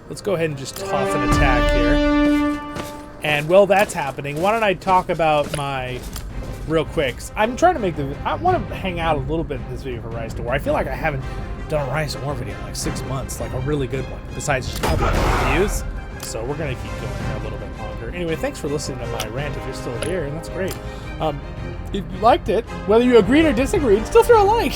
let's go ahead and just toss an attack here. And while that's happening, why don't I talk about my, real quick. I'm trying to make I want to hang out a little bit in this video for RiseToWar. I feel like I haven't done a RiseToWar video in like 6 months, like a really good one, besides just talking about reviews. So we're going to keep going here a little bit longer. Anyway, thanks for listening to my rant if you're still here, and that's great. If you liked it, whether you agreed or disagreed, still throw a like.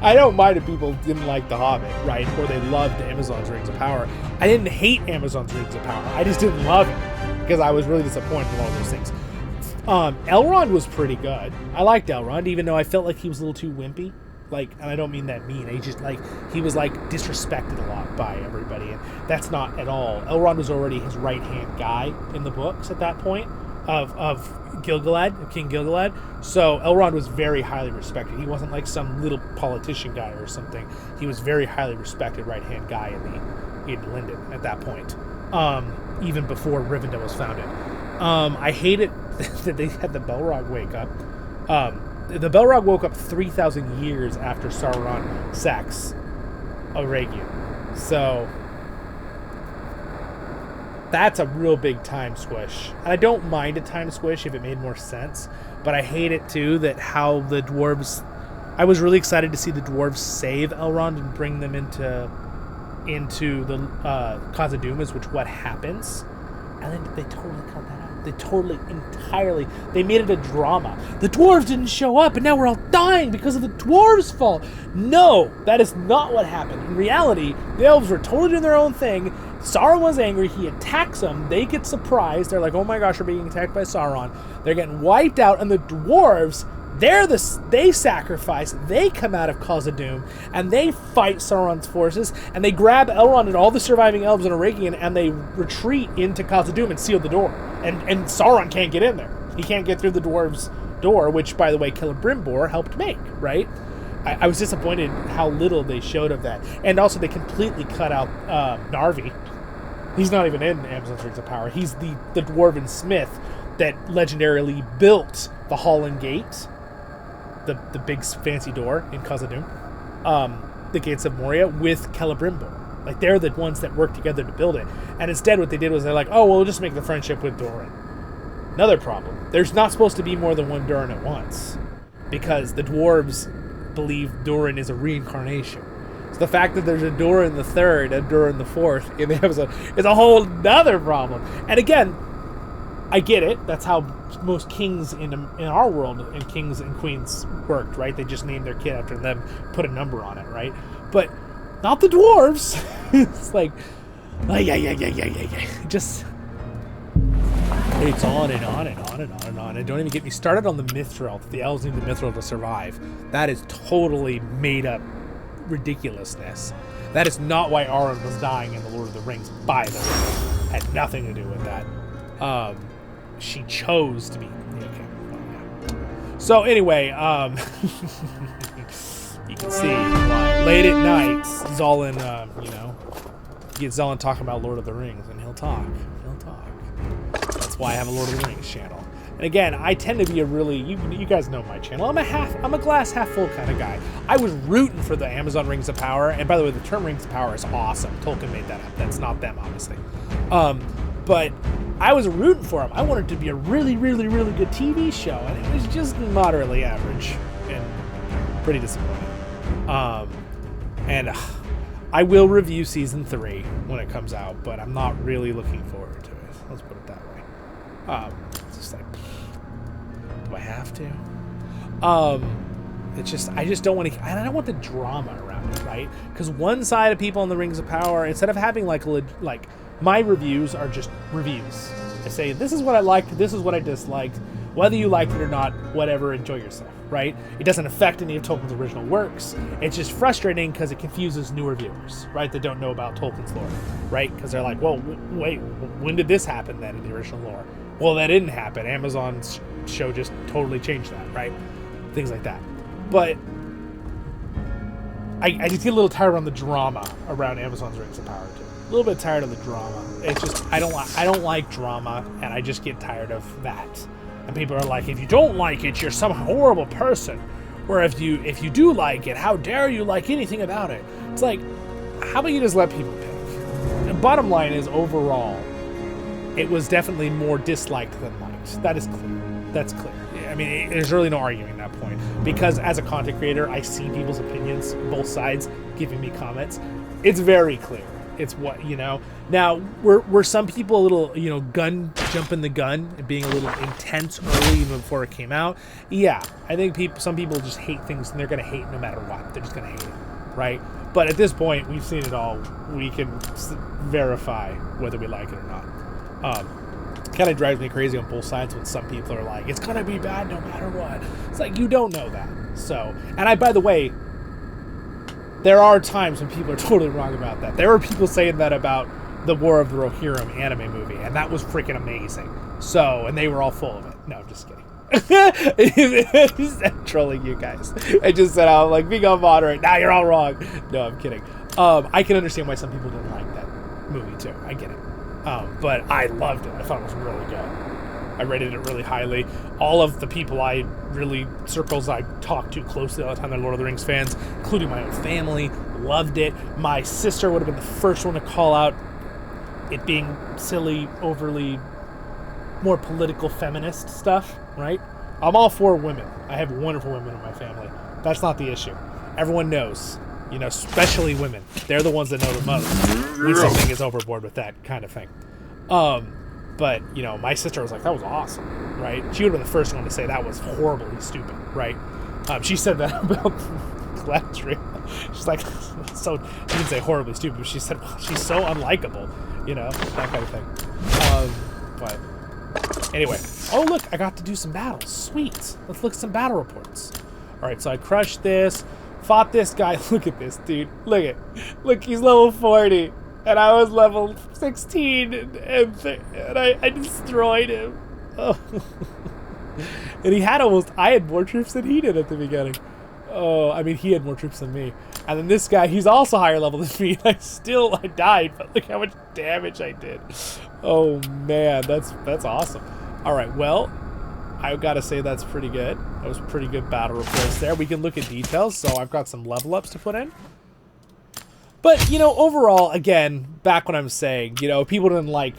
I don't mind if people didn't like The Hobbit, right? Or they loved Amazon's Rings of Power. I didn't hate Amazon's Rings of Power. I just didn't love it because I was really disappointed in all those things. Elrond was pretty good. I liked Elrond, even though I felt like he was a little too wimpy. Like, and I don't mean that mean. He was disrespected a lot by everybody, and that's not at all. Elrond was already his right-hand guy in the books at that point of Gil-galad, of King Gil-galad. So Elrond was very highly respected. He wasn't like some little politician guy or something. He was very highly respected right-hand guy in Lindon at that point, even before Rivendell was founded. I hated that they had the Balrog wake up. The Balrog woke up 3,000 years after Sauron sacks Eregion. So that's a real big time squish. And I don't mind a time squish if it made more sense, but I hate it too that how the dwarves... I was really excited to see the dwarves save Elrond and bring them into the Khazad-dûm, is which what happens. And then they totally cut that out. They made it a drama. The dwarves didn't show up, and now we're all dying because of the dwarves' fault. No, that is not what happened. In reality, the elves were totally doing their own thing. Sauron was angry. He attacks them. They get surprised. They're like, oh my gosh, we're being attacked by Sauron. They're getting wiped out, and the dwarves... They sacrifice, they come out of Khazad-dûm, and they fight Sauron's forces, and they grab Elrond and all the surviving elves in Eregion, and they retreat into Khazad-dûm and seal the door. And Sauron can't get in there. He can't get through the dwarves' door, which, by the way, Celebrimbor helped make, right? I was disappointed how little they showed of that. And also, they completely cut out Narvi. He's not even in Amazon's Rings of Power. He's the dwarven smith that legendarily built the Hall and Gate, the big fancy door in Khazad-dûm, the Gates of Moria, with Celebrimbor. Like, they're the ones that work together to build it. And instead what they did was they're like, oh, well, we'll just make the friendship with Thorin. Another problem. There's not supposed to be more than one Durin at once, because the dwarves believe Durin is a reincarnation. So the fact that there's a Durin the third and Durin the fourth in the episode is a whole nother problem. And again, I get it. That's how most kings in our world and kings and queens worked, right? They just named their kid after them, put a number on it, right? But not the dwarves. It's like, just, it's on and on and on and on and on. And don't even get me started on the Mithril. The elves need the Mithril to survive. That is totally made up ridiculousness. That is not why Arwen was dying in The Lord of the Rings, by the way. Had nothing to do with that. She chose to be... Okay. Oh, yeah. So anyway, you can see late at night, Zollin, get Zollin talking about Lord of the Rings, and he'll talk. That's why I have a Lord of the Rings channel. And again, I tend to be a really... You guys know my channel. I'm a glass half full kind of guy. I was rooting for the Amazon Rings of Power, and by the way, the term Rings of Power is awesome. Tolkien made that up. That's not them, obviously. But I was rooting for him. I wanted it to be a really, really, really good TV show, and it was just moderately average and pretty disappointing. And I will review season 3 when it comes out, but I'm not really looking forward to it. Let's put it that way. It's just like, do I have to? It's just, I just don't want to, I don't want the drama around it, right? Because one side of people in the Rings of Power, instead of having like my reviews are just reviews. I say, this is what I liked, this is what I disliked. Whether you liked it or not, whatever, enjoy yourself, right? It doesn't affect any of Tolkien's original works. It's just frustrating because it confuses newer viewers, right, that don't know about Tolkien's lore, right? Because they're like, well, wait, when did this happen then in the original lore? Well, that didn't happen. Amazon's show just totally changed that, right? Things like that. But I just get a little tired on the drama around Amazon's Rings of Power, too. A little bit tired of the drama. It's just, I don't like drama, and I just get tired of that. And people are like, if you don't like it, you're some horrible person. Or if you do like it, how dare you like anything about it? It's like, how about you just let people pick? The bottom line is, overall, it was definitely more disliked than liked. That is clear. That's clear. I mean, there's really no arguing that point. Because as a content creator, I see people's opinions, both sides, giving me comments. It's very clear. It's what, you know. Now, were some people a little, you know, jumping the gun and being a little intense early even before it came out? Yeah, I think some people just hate things and they're going to hate no matter what. They're just going to hate it, right? But at this point, we've seen it all. We can verify whether we like it or not. Kind of drives me crazy on both sides when some people are like, it's going to be bad no matter what. It's like, you don't know that. So, and by the way, there are times when people are totally wrong about that. There were people saying that about the War of the Rohirrim anime movie, and that was freaking amazing. So, and they were all full of it. No, I'm just kidding. I'm trolling you guys. I just said I'm like being all moderate. Nah, you're all wrong. No, I'm kidding. I can understand why some people didn't like that movie too. I get it. But I loved it. I thought it was really good. I rated it really highly. All of the people circles I talk to closely all the time, they're Lord of the Rings fans, including my own family, loved it. My sister would have been the first one to call out it being silly, overly more political feminist stuff, right? I'm all for women. I have wonderful women in my family. That's not the issue. Everyone knows, you know, especially women. They're the ones that know the most when something is overboard with that kind of thing. But, you know, my sister was like, that was awesome, right? She would have been the first one to say that was horribly stupid, right? She said that about Galadriel. She's like, so, she didn't say horribly stupid, but she said, well, she's so unlikable, you know, that kind of thing. But anyway. Oh, look, I got to do some battles. Sweet. Let's look at some battle reports. All right, so I crushed this, fought this guy. Look at this, dude. Look, he's level 40. And I was level 16, and I destroyed him. Oh. And I had more troops than he did at the beginning. Oh, I mean, he had more troops than me. And then this guy, he's also higher level than me. I died, but look how much damage I did. Oh, man, that's awesome. All right, well, I've got to say that's pretty good. That was pretty good battle reports there. We can look at details, so I've got some level ups to put in. But, you know, overall, again, back when I'm saying, you know, people didn't like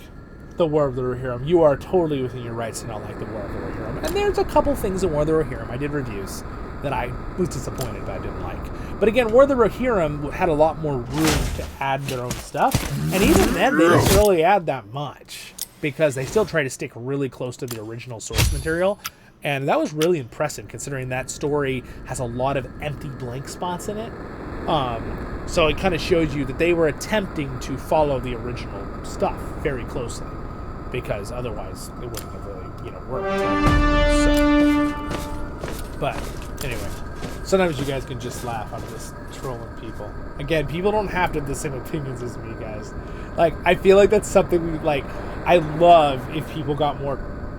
the War of the Rohirrim. You are totally within your rights to not like the War of the Rohirrim. And there's a couple things in War of the Rohirrim. I did reviews that I was disappointed that I didn't like. But again, War of the Rohirrim had a lot more room to add their own stuff. And even then, they didn't really add that much, because they still try to stick really close to the original source material. And that was really impressive, considering that story has a lot of empty blank spots in it. So it kind of shows you that they were attempting to follow the original stuff very closely, because otherwise it wouldn't have really, you know, worked. So, but anyway, sometimes you guys can just laugh. I'm just trolling people. Again, people don't have to have the same opinions as me, guys. Like, I feel like that's something we like. I love if people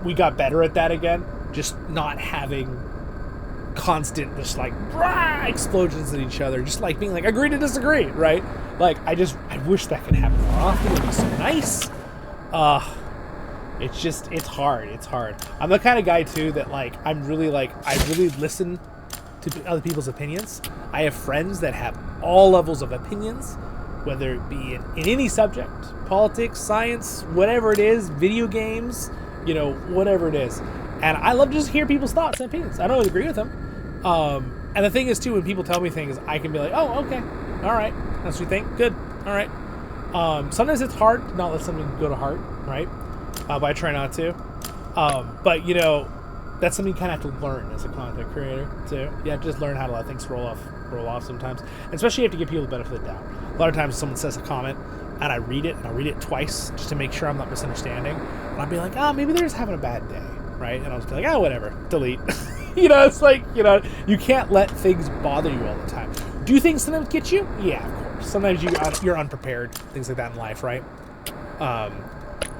we got better at that again. Just not having constant, just like explosions at each other, just like being like agree to disagree, right? Like, I wish that could happen more often. It'd be so nice. It's hard. I'm the kind of guy too that I really listen to other people's opinions. I have friends that have all levels of opinions, whether it be in any subject, politics, science, whatever it is, video games, you know, whatever it is. And I love to just hear people's thoughts and opinions. I don't always agree with them. And the thing is, too, when people tell me things, I can be like, oh, okay, all right, that's what you think, good, all right. Sometimes it's hard to not let something go to heart, right? But I try not to. But, you know, that's something you kind of have to learn as a content creator, too. You have to just learn how to let things roll off sometimes. And especially, you have to give people the benefit of the doubt. A lot of times, someone says a comment, and I read it twice, just to make sure I'm not misunderstanding. And I'll be like, maybe they're just having a bad day, right? And I'll just be like, whatever, delete. You know, it's like, you know, you can't let things bother you all the time. Do things sometimes get you? Yeah, of course. Sometimes you're unprepared, things like that in life, right?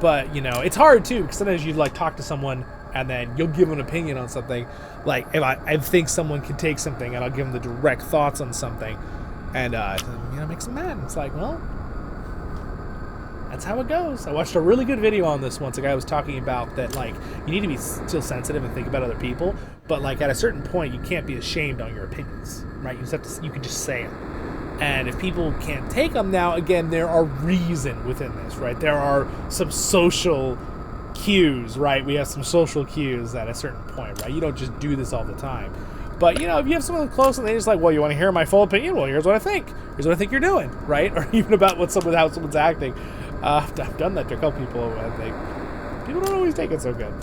But, you know, it's hard, too, because sometimes you, talk to someone, and then you'll give an opinion on something. Like, if I think someone can take something, and I'll give them the direct thoughts on something, and, you know, makes them mad. It's like, well, that's how it goes. I watched a really good video on this once. A guy was talking about that, you need to be still sensitive and think about other people, but, at a certain point, you can't be ashamed on your opinions, right? You can just say them. And if people can't take them now, again, there are reason within this, right? There are some social cues, right? We have some social cues at a certain point, right? You don't just do this all the time. But, you know, if you have someone close and they just like, well, you want to hear my full opinion? Well, here's what I think. Here's what I think you're doing, right? Or even about how someone's acting. I've done that to a couple people. I think people don't always take it so good.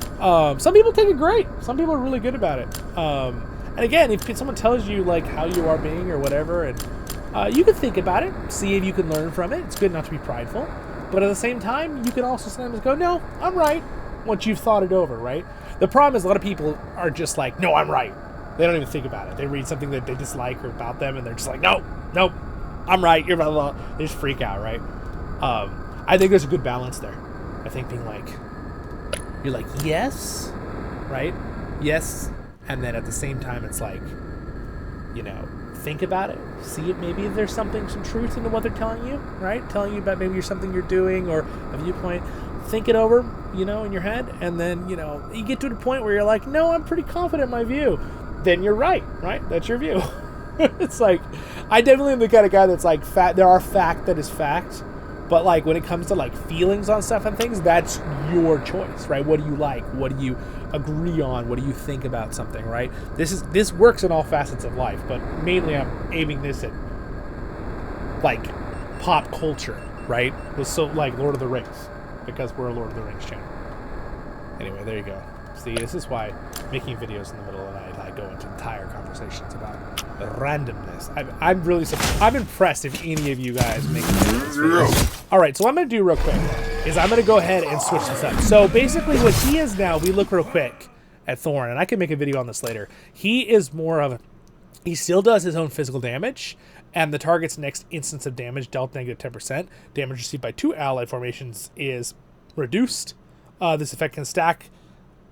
Some people take it great. Some people are really good about it. And again, if someone tells you like how you are being or whatever, and you can think about it, see if you can learn from it. It's good not to be prideful. But at the same time, you can also sometimes go, no, I'm right, once you've thought it over, right? The problem is a lot of people are just like, no, I'm right. They don't even think about it. They read something that they dislike or about them, and they're just like, nope, I'm right. You're blah, blah, blah. They just freak out, right? I think there's a good balance there. I think being like, you're like, yes, right? Yes. And then at the same time, it's like, you know, think about it. See it. Maybe there's some truth into what they're telling you, right? Telling you about maybe something you're doing or a viewpoint. Think it over, you know, in your head. And then, you know, you get to the point where you're like, no, I'm pretty confident in my view. Then you're right? That's your view. It's like, I definitely am the kind of guy that's like, there are fact that is fact. But like when it comes to like feelings on stuff and things, that's your choice, right? What do you like? What do you agree on? What do you think about something, right? This works in all facets of life, but mainly I'm aiming this at like pop culture, right? So like Lord of the Rings, because we're a Lord of the Rings channel. Anyway, there you go. See, this is why making videos in the middle of the night, I go into entire conversations about the randomness. I'm impressed if any of you guys make videos. All right, so what I'm going to do real quick is I'm going to go ahead and switch this up. So basically what he is now, we look real quick at Thorin, and I can make a video on this later. He is more of he still does his own physical damage, and the target's next instance of damage dealt negative 10%. Damage received by 2 allied formations is reduced. This effect can stack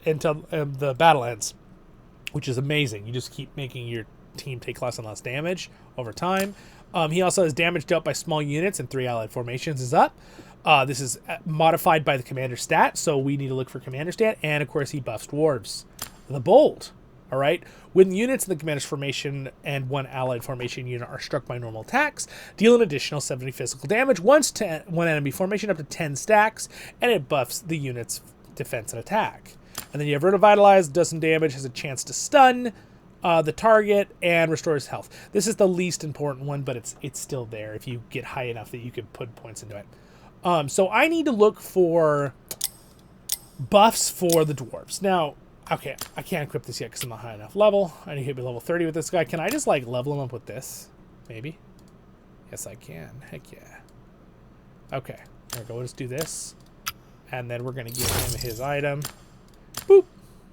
until the battle ends, which is amazing. You just keep making your team take less and less damage over time. He also has damage dealt by small units and 3 allied formations is up. This is modified by the commander stat, so we need to look for commander stat. And of course, he buffs dwarves. The bold. All right. When units in the commander's formation and 1 allied formation unit are struck by normal attacks, deal an additional 70 physical damage once to 1 enemy formation up to 10 stacks, and it buffs the unit's defense and attack. And then you have Revitalize, does some damage, has a chance to stun the target, and restores health. This is the least important one, but it's still there if you get high enough that you can put points into it. So I need to look for buffs for the dwarves. Now, okay, I can't equip this yet because I'm not high enough level. I need to hit level 30 with this guy. Can I just, like, level him up with this? Maybe? Yes, I can. Heck yeah. Okay, there we go. Let's do this. And then we're going to give him his item. Boop.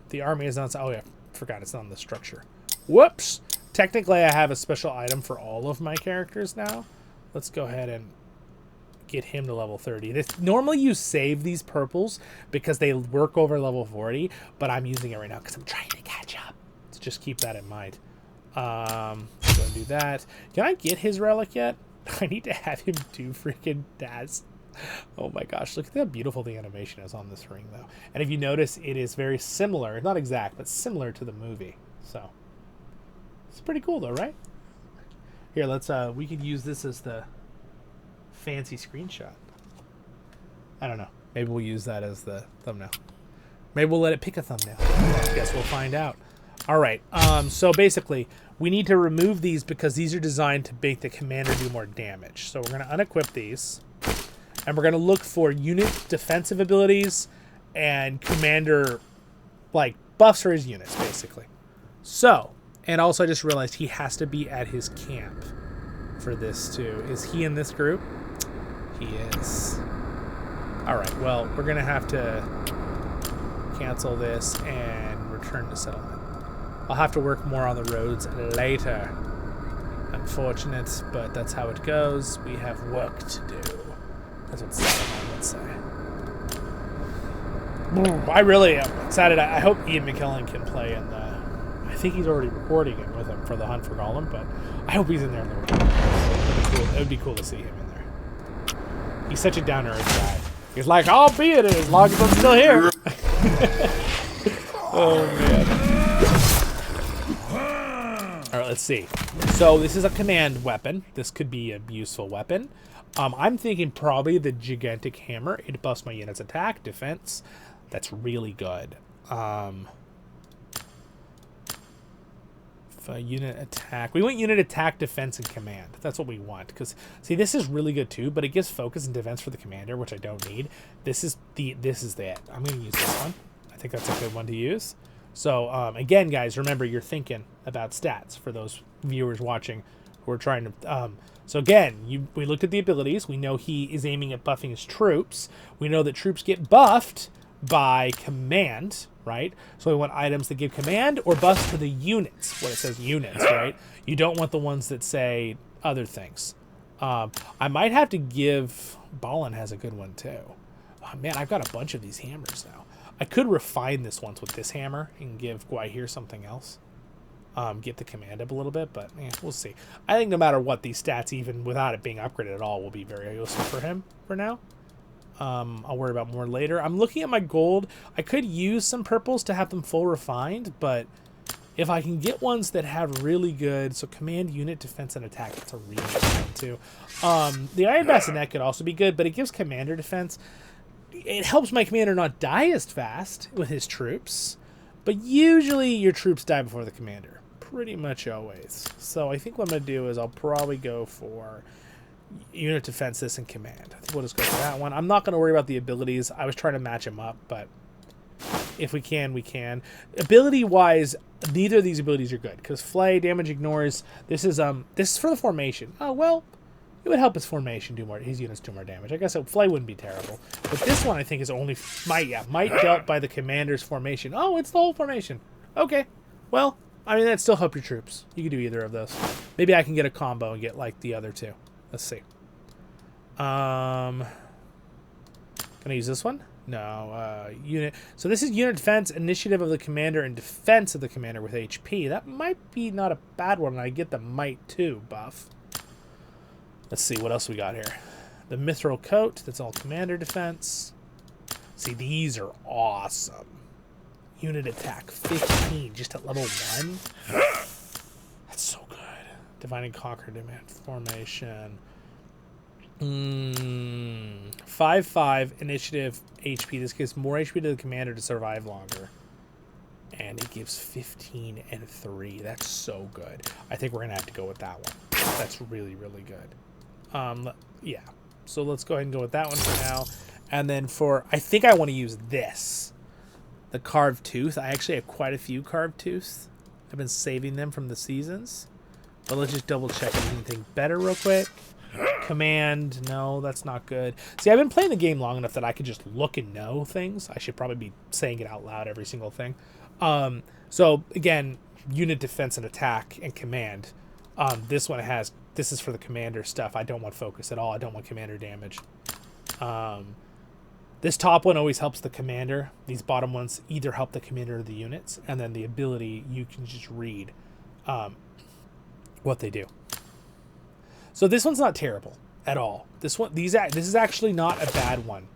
The army is not... Oh, yeah. Forgot it's not on the structure. Whoops. Technically, I have a special item for all of my characters now. Let's go ahead and get him to level 30. Normally, you save these purples because they work over level 40, but I'm using it right now because I'm trying to catch up. So just keep that in mind. Let's go and do that. Can I get his relic yet? I need to have him do freaking dads. Oh my gosh, look at how beautiful the animation is on this ring, though. And if you notice, it is very similar, not exact, but similar to the movie. So, it's pretty cool, though, right? Here, let's, we could use this as the fancy screenshot. I don't know. Maybe we'll use that as the thumbnail. Maybe we'll let it pick a thumbnail. I guess we'll find out. All right, so basically, we need to remove these because these are designed to make the commander do more damage. So we're going to unequip these. And we're going to look for unit defensive abilities and commander, like, buffs for his units, basically. So, and also I just realized he has to be at his camp for this, too. Is he in this group? He is. All right, well, we're going to have to cancel this and return to settlement. I'll have to work more on the roads later. Unfortunate, but that's how it goes. We have work to do. That's what Zollin would say. I really am excited. I hope Ian McKellen can play in the... I think he's already recording it with him for the Hunt for Gollum, but I hope he's in there in the recording. It would be cool to see him in there. He's such a down-to-earth guy. He's like, I'll be in it as long as I'm still here. Oh, man. All right, let's see. So this is a command weapon. This could be a useful weapon. I'm thinking probably the gigantic hammer. It buffs my unit's attack, defense. That's really good. unit attack. We want unit attack, defense, and command. That's what we want. Because see, this is really good too, but it gives focus and defense for the commander, which I don't need. This is it. I'm going to use this one. I think that's a good one to use. So again, guys, remember you're thinking about stats for those viewers watching who are trying to. So again, we looked at the abilities. We know he is aiming at buffing his troops. We know that troops get buffed by command, right? So we want items that give command or buffs to the units, when it says units, right? You don't want the ones that say other things. I might have to give... Ballin has a good one too. Oh, man, I've got a bunch of these hammers now. I could refine this once with this hammer and give Guahir something else. Get the command up a little bit, but we'll see. I think no matter what, these stats, even without it being upgraded at all, will be very useful for him for now. I'll worry about more later. I'm looking at my gold. I could use some purples to have them full refined, but if I can get ones that have really good, so command, unit, defense, and attack, that's a really good one too. The Iron Bassinet could also be good, but it gives commander defense. It helps my commander not die as fast with his troops, but usually your troops die before the commander. Pretty much always. So I think what I'm going to do is I'll probably go for unit defense, this, and command. I think we'll just go for that one. I'm not going to worry about the abilities. I was trying to match them up, but if we can, we can. Ability-wise, neither of these abilities are good, because Flay, damage ignores. This is for the formation. Oh, well, it would help his formation do more. His units do more damage. I guess Flay wouldn't be terrible. But this one, I think, is only might dealt by the commander's formation. Oh, it's the whole formation. Okay. Well, I mean, that still help your troops. You can do either of those. Maybe I can get a combo and get, like, the other two. Let's see. Can I use this one? No. Unit. So this is unit defense, initiative of the commander, and defense of the commander with HP. That might be not a bad one. I get the Might 2 buff. Let's see what else we got here. The Mithril Coat. That's all commander defense. See, these are awesome. Unit attack 15 just at level 1. That's so good. Divine and Conquer demand formation. 5/5 initiative HP. This gives more HP to the commander to survive longer. And it gives 15 and 3. That's so good. I think we're going to have to go with that one. That's really, really good. Yeah. So let's go ahead and go with that one for now. And then I think I want to use this. The Carved Tooth. I actually have quite a few Carved Tooths. I've been saving them from the seasons. But let's just double check anything better real quick. Command. No, that's not good. See, I've been playing the game long enough that I could just look and know things. I should probably be saying it out loud, every single thing. So, again, unit defense and attack and command. This one has... This is for the commander stuff. I don't want focus at all. I don't want commander damage. This top one always helps the commander. These bottom ones either help the commander or the units. And then the ability, you can just read what they do. So this one's not terrible at all. This is actually not a bad one.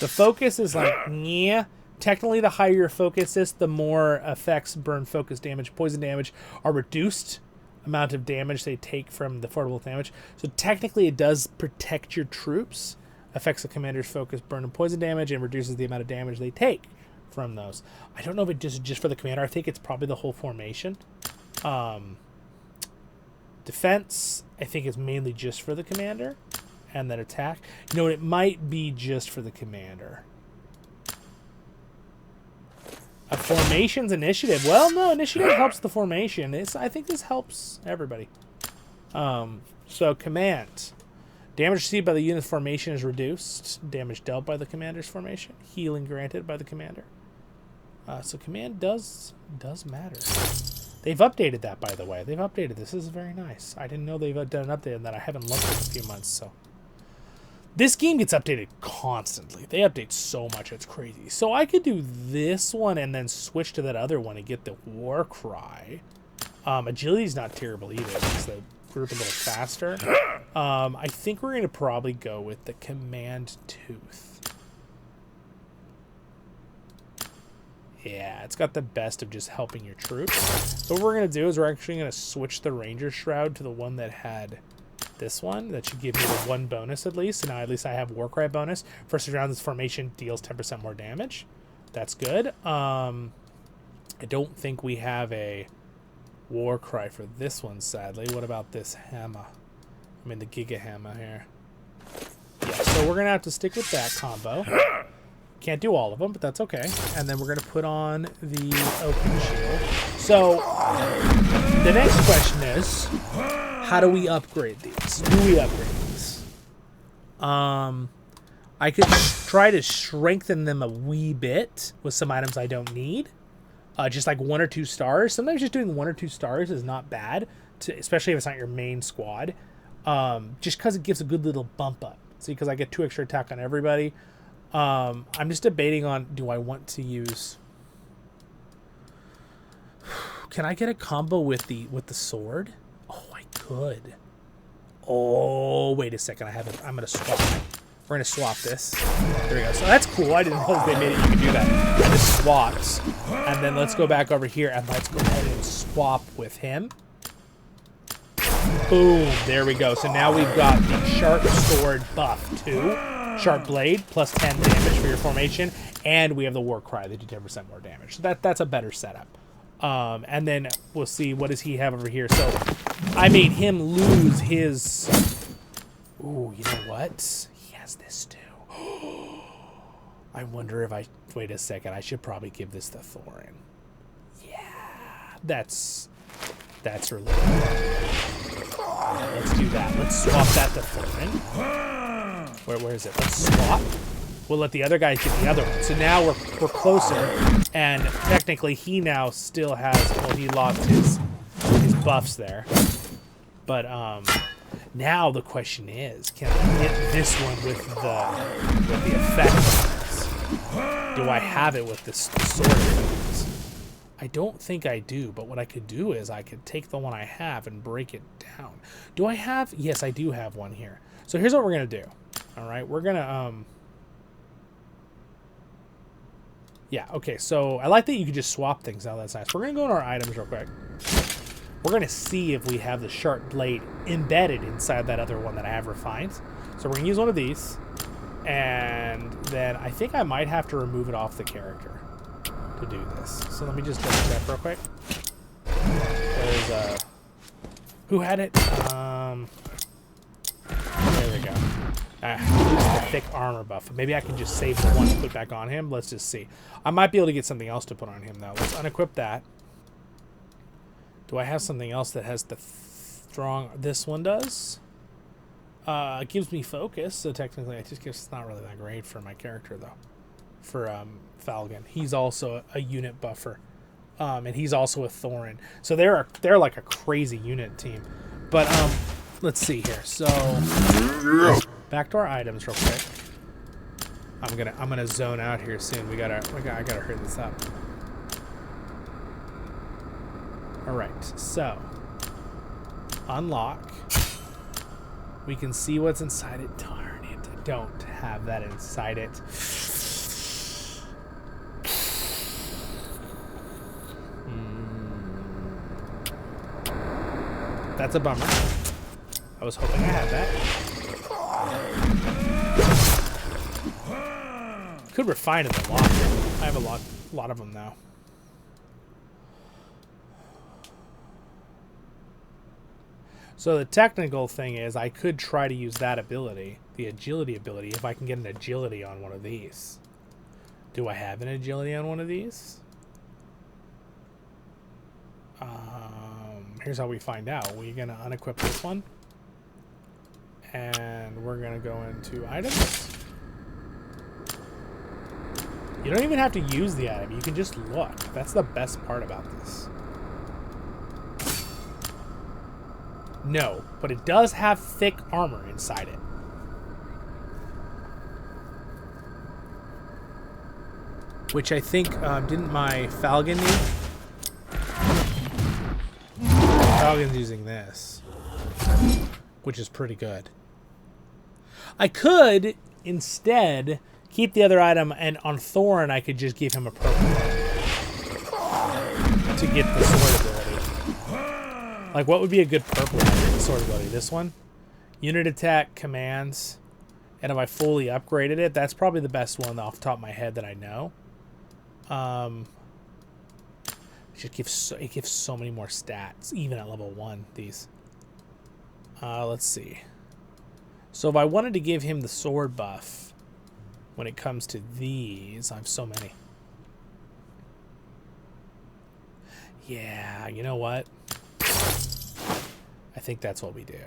The focus is like, yeah. Technically, the higher your focus is, the more effects, burn, focus damage, poison damage are reduced. Amount of damage they take from the affordable damage. So technically it does protect your troops, affects the commander's focus, burn, and poison damage, and reduces the amount of damage they take from those. I don't know if it just for the commander. I think it's probably the whole formation. Defense, I think, is mainly just for the commander. And then attack. You know what? It might be just for the commander. A formation's initiative. Well, no, initiative helps the formation. I think this helps everybody. So command. Damage received by the unit's formation is reduced. Damage dealt by the commander's formation. Healing granted by the commander. So command does matter. They've updated that, by the way. They've updated this. This is very nice. I didn't know they've done an update on that. I haven't looked in a few months, so... This game gets updated constantly. They update so much, it's crazy. So I could do this one and then switch to that other one and get the War Cry. Agility's not terrible either. It makes the group a little faster. I think we're going to probably go with the Command Tooth. Yeah, it's got the best of just helping your troops. So what we're going to do is we're actually going to switch the Ranger Shroud to the one that had... this one. That should give me the 1 bonus at least. And now at least I have Warcry bonus. First round, this formation deals 10% more damage. That's good. I don't think we have a war cry for this one, sadly. What about this hammer? I mean, the Giga Hammer here. Yeah, so we're going to have to stick with that combo. Can't do all of them, but that's okay. And then we're going to put on the Oakenshield. So, the next question is, how do we upgrade these? Do we upgrade these? I could try to strengthen them a wee bit with some items I don't need. Just like 1 or 2 stars. Sometimes just doing 1 or 2 stars is not bad, especially if it's not your main squad. Just because it gives a good little bump up. See, because I get 2 extra attack on everybody. I'm just debating on, do I want to use... Can I get a combo with the sword? Oh, I could. Oh, wait a second. I'm going to swap. We're going to swap this. There we go. So that's cool. I didn't know they made it. You could do that. I just swapped. And then let's go back over here and let's go ahead and swap with him. Boom. There we go. So now we've got the sharp sword buff 2. Sharp blade plus 10 damage for your formation. And we have the war cry that do 10% more damage. So that's a better setup. And then we'll see, what does he have over here? So I made him lose his... Ooh, you know what? He has this too. I wonder if I... Wait a second. I should probably give this to Thorin. Yeah. That's really good. Let's do that. Let's swap that to Thorin. Where is it? Let's swap. We'll let the other guys get the other one. So now we're closer, and technically he now still has... Well, he lost his buffs there. But now the question is, can I get this one with the effect on this? Do I have it with the sword effects? I don't think I do, but what I could do is I could take the one I have and break it down. Do I have... Yes, I do have one here. So here's what we're going to do. All right, we're going to... Yeah, okay, so I like that you could just swap things out. That's nice. We're going to go in our items real quick. We're going to see if we have the sharp blade embedded inside that other one that I have refined. So we're going to use one of these. And then I think I might have to remove it off the character to do this. So let me just double check real quick. There's who had it? There we go. The thick armor buff. Maybe I can just save the one to put back on him. Let's just see. I might be able to get something else to put on him, though. Let's unequip that. Do I have something else that has the strong... This one does? It gives me focus, so technically I just guess it's not really that great for my character, though. For Falcon. He's also a unit buffer. And he's also a Thorin. So they're like a crazy unit team. But, let's see here. So... Back to our items real quick. I'm gonna zone out here soon. I gotta hurry this up. Alright, so unlock. We can see what's inside it. Darn it, I don't have that inside it. That's a bummer. I was hoping I had that. Could refine it a lot. I have a lot of them now. So the technical thing is I could try to use that ability, the agility ability, if I can get an agility on one of these. Do I have an agility on one of these? Here's how we find out. We're going to unequip this one. And we're going to go into items. You don't even have to use the item. You can just look. That's the best part about this. No, but it does have thick armor inside it. Which I think, didn't my Falcon need? Falcon's using this. Which is pretty good. I could, instead, keep the other item, and on Thorin, I could just give him a purple to get the sword ability. Like, what would be a good purple sword ability? This one? Unit attack, commands, and if I fully upgraded it, that's probably the best one off the top of my head that I know. It gives so many more stats, even at level 1. These. Let's see. So if I wanted to give him the sword buff, when it comes to these, I have so many. Yeah, you know what? I think that's what we do.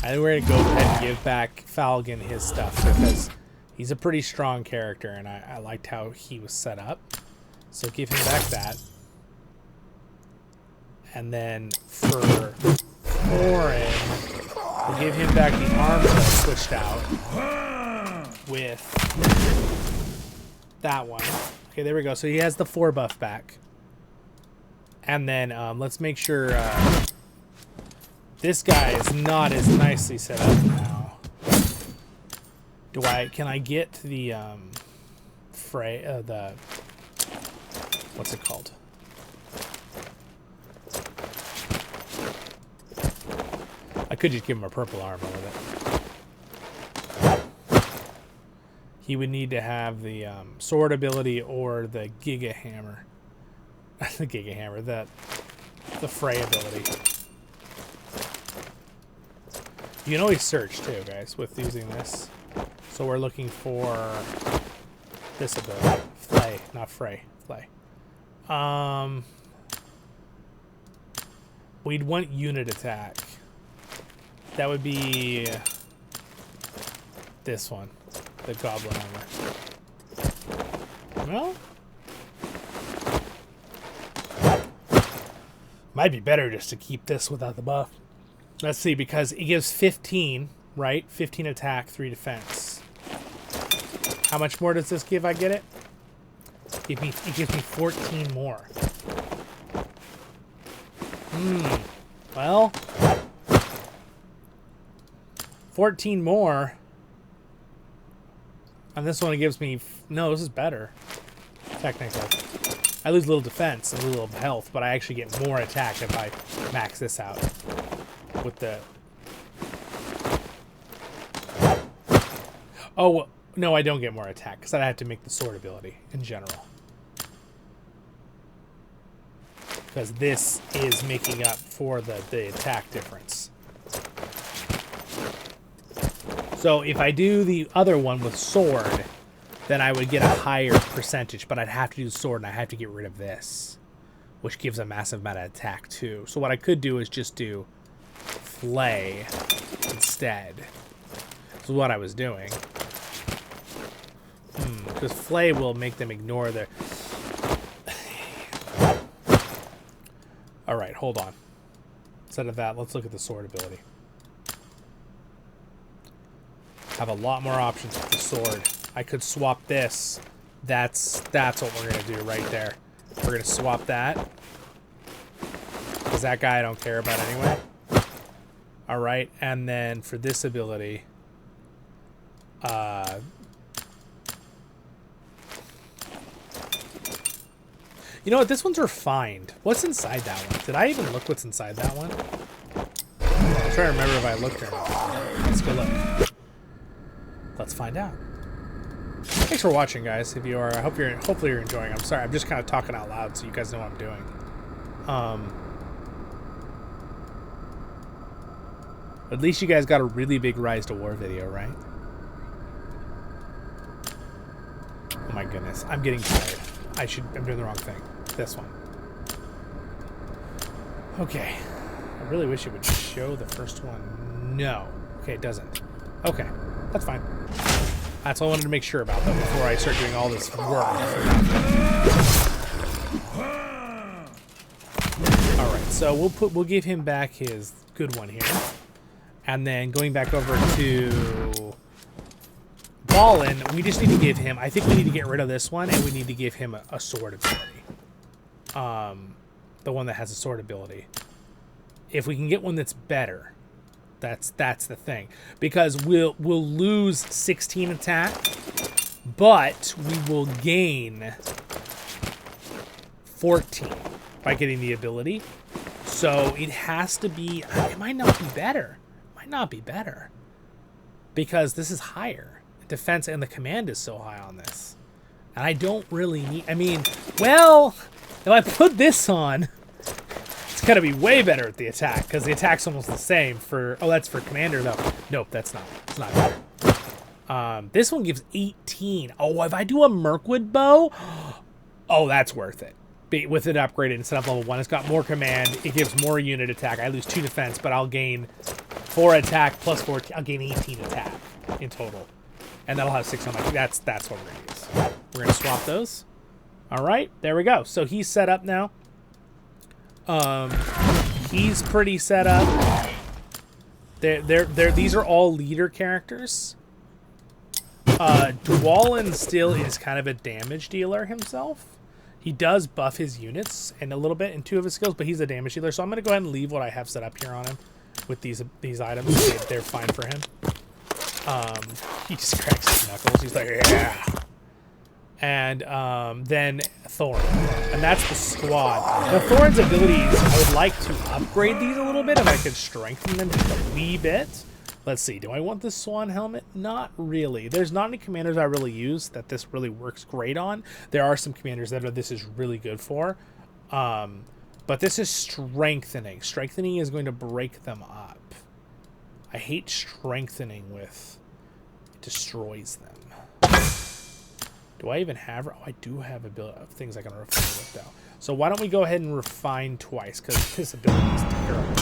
I think we're going to go ahead and give back Falcon his stuff because he's a pretty strong character and I liked how he was set up. So give him back that. And then for Thorin, we'll give him back the armor that I switched out with that one. Okay, there we go. So he has the 4 buff back. And then let's make sure this guy is not as nicely set up now. Can I get the what's it called? I could just give him a purple armor with it. He would need to have the sword ability or the Giga Hammer. The Giga Hammer, the Fray ability. You can always search too, guys, with using this. So we're looking for this ability. Flay, not Fray. Flay. We'd want unit attack. That would be this one, the Goblin armor. Well, might be better just to keep this without the buff. Let's see, because it gives 15, right? 15 attack, 3 defense. How much more does this give? I get it. It gives me 14 more. Well, 14 more. And this one, it gives me... No, this is better. Technically. I lose a little defense and a little health, but I actually get more attack if I max this out. With the... Oh, no, I don't get more attack, because I have to make the sword ability in general. Because this is making up for the attack difference. So if I do the other one with sword, then I would get a higher percentage, but I'd have to do sword and I have to get rid of this, which gives a massive amount of attack too. So what I could do is just do Flay instead. This is what I was doing. Because Flay will make them ignore their... Alright, hold on. Instead of that, let's look at the sword ability. Have a lot more options with the sword. I could swap this. That's what we're going to do right there. We're going to swap that. Because that guy I don't care about anyway. Alright, and then for this ability... You know what? This one's refined. What's inside that one? Did I even look what's inside that one? I'm trying to remember if I looked or not. Let's go look. Let's find out. Thanks for watching, guys. If you are, hopefully you're enjoying. I'm sorry, I'm just kind of talking out loud so you guys know what I'm doing. At least you guys got a really big Rise to War video, right? Oh my goodness, I'm getting tired. I'm doing the wrong thing. This one. Okay. I really wish it would show the first one. No. Okay, it doesn't. Okay, that's fine. That's all I wanted to make sure about, though, before I start doing all this work. Alright, so we'll give him back his good one here. And then going back over to Zollin, we just need to give him... I think we need to get rid of this one, and we need to give him a sword ability. The one that has a sword ability. If we can get one that's better, that's the thing. Because we'll lose 16 attack, but we will gain 14 by getting the ability. So it has to be... It might not be better. It might not be better. Because this is higher. Defense and the command is so high on this. And I don't really need... I mean, well, if I put this on, it's going to be way better at the attack, because the attack's almost the same for... Oh, that's for commander, though. Nope, that's not. It's not better. This one gives 18. Oh, if I do a Mirkwood bow... Oh, that's worth it. With it upgraded instead of level 1, it's got more command. It gives more unit attack. I lose 2 defense, but I'll gain 4 attack plus 4. I'll gain 18 attack in total, and that'll have 6 on my. That's what we're gonna use. We're gonna swap those. All right, there we go. So he's set up now. He's pretty set up. These are all leader characters. Zollin still is kind of a damage dealer himself. He does buff his units and a little bit in 2 of his skills, but he's a damage dealer. So I'm going to go ahead and leave what I have set up here on him with these items. They're fine for him. He just cracks his knuckles. He's like, yeah. And then Thorin. And that's the squad. Now, Thorin's abilities, I would like to upgrade these a little bit if I could strengthen them just a wee bit. Let's see. Do I want this swan helmet? Not really. There's not any commanders I really use that this really works great on. There are some commanders that this is really good for. But this is strengthening. Strengthening is going to break them up. I hate strengthening with... It destroys them. Do I even have... Oh, I do have things I can refine with, though. So why don't we go ahead and refine twice, because this ability is terrible.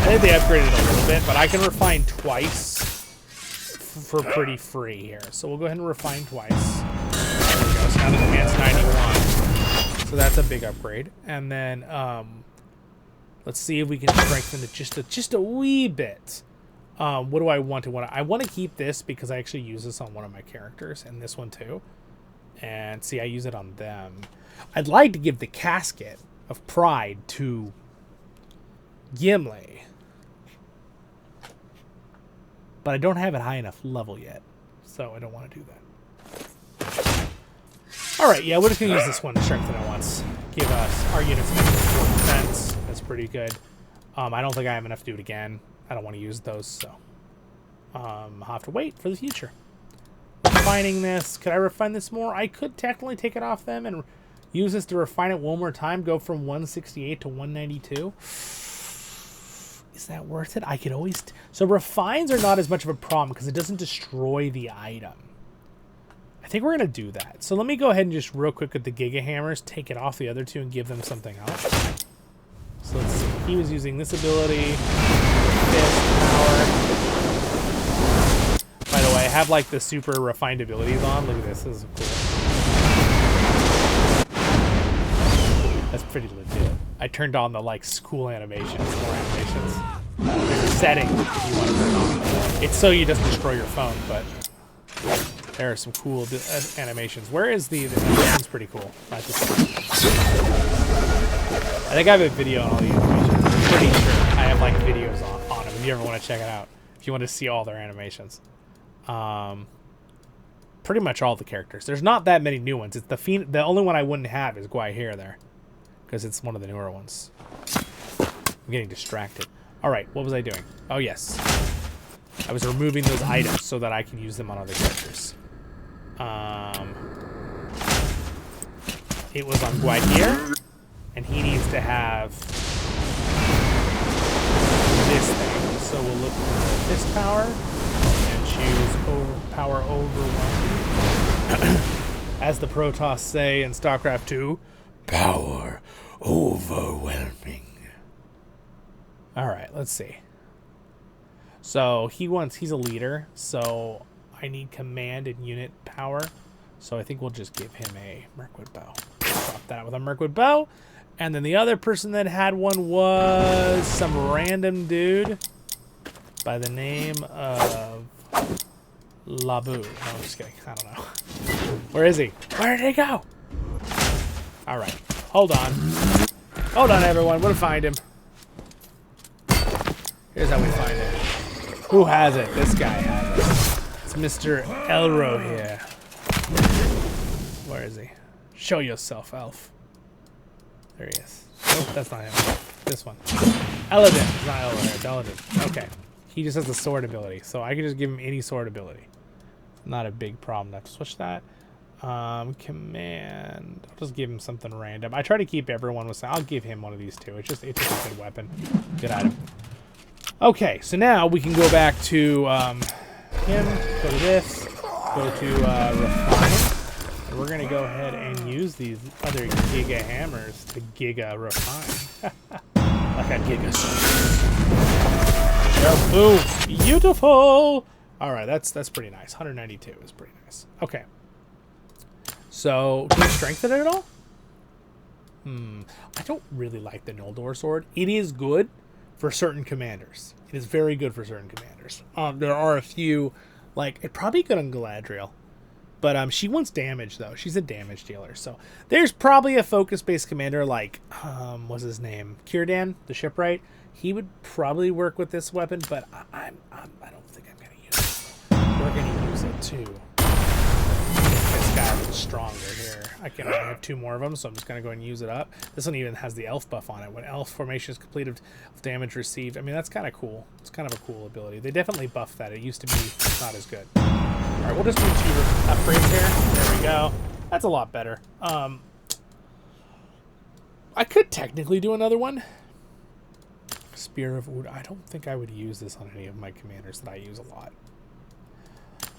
I think they upgraded it a little bit, but I can refine twice for pretty free here. So we'll go ahead and refine twice. There we go. So now the command's 91. So that's a big upgrade. And then let's see if we can strengthen it just a wee bit. What do I want to I want to keep this because I actually use this on one of my characters, and this one too. And see, I use it on them. I'd like to give the casket of pride to Gimli, but I don't have it high enough level yet, so I don't want to do that. Alright, yeah, we're just going to use this one to strengthen it once. Give us our units 4 defense. That's pretty good. I don't think I have enough to do it again. I don't want to use those, so I'll have to wait for the future. Refining this. Could I refine this more? I could technically take it off them and use this to refine it one more time. Go from 168 to 192. Is that worth it? I could always... So refines are not as much of a problem because it doesn't destroy the item. I think we're going to do that. So let me go ahead and just real quick with the Giga Hammers, take it off the other 2 and give them something else. So let's see. He was using this ability. Fist power. By the way, I have like the super refined abilities on. Look at this. This is cool. That's pretty legit. I turned on the like school animations, more animations. There's a setting if you want to turn on. It's so you doesn't destroy your phone, but there are some cool animations. Where is the animation's pretty cool. Not just I think I have a video on all the animations. I'm pretty sure I have like videos on them if you ever want to check it out. If you want to see all their animations. Pretty much all the characters. There's not that many new ones. It's the only one I wouldn't have is Guai there. Because it's one of the newer ones. I'm getting distracted. Alright, what was I doing? Oh, yes. I was removing those items so that I can use them on other characters. It was on Guai, and he needs to have this thing. So we'll look for this power and choose power overwhelming. As the Protoss say in StarCraft 2, power overwhelming. Alright, let's see. So he's a leader, so I need command and unit power. So I think we'll just give him a Mirkwood bow. Swap that out with a Mirkwood bow. And then the other person that had one was some random dude by the name of Labu. No, I'm just kidding. I don't know. Where is he? Where did he go? Alright. Hold on. Hold on, everyone. We'll find him. Here's how we find it. Who has it? This guy has it. It's Mr. Elro here. Where is he? Show yourself, elf. There he is. Nope, that's not him. This one. Eladin. It's not Elro here. It's Eladin. Okay. He just has the sword ability, so I can just give him any sword ability. Not a big problem. I have to switch that. Command. I'll just give him something random. I try to keep everyone with. I'll give him one of these two. It's just a good weapon, good item. Okay, so now we can go back to him. Go to this. Go to refine. And we're gonna go ahead and use these other Giga hammers to Giga refine. Like a Giga sword. Boom! Beautiful. All right, that's pretty nice. 192 is pretty nice. Okay. So, can we strengthen it at all? I don't really like the Noldor sword. It is good for certain commanders. It is very good for certain commanders. There are a few, like, it's probably good on Galadriel. But she wants damage, though. She's a damage dealer. So, there's probably a focus-based commander like, what's his name? Círdan, the shipwright. He would probably work with this weapon, but I don't think I'm going to use it. We're going to use it, too. This guy is stronger here. I have 2 more of them, so I'm just going to go and use it up. This one even has the elf buff on it. When elf formation is completed, damage received. I mean, that's kind of cool. It's kind of a cool ability. They definitely buffed that. It used to be not as good. All right, we'll just do 2 upgrades here. There we go. That's a lot better. I could technically do another one. Spear of Wood. I don't think I would use this on any of my commanders that I use a lot.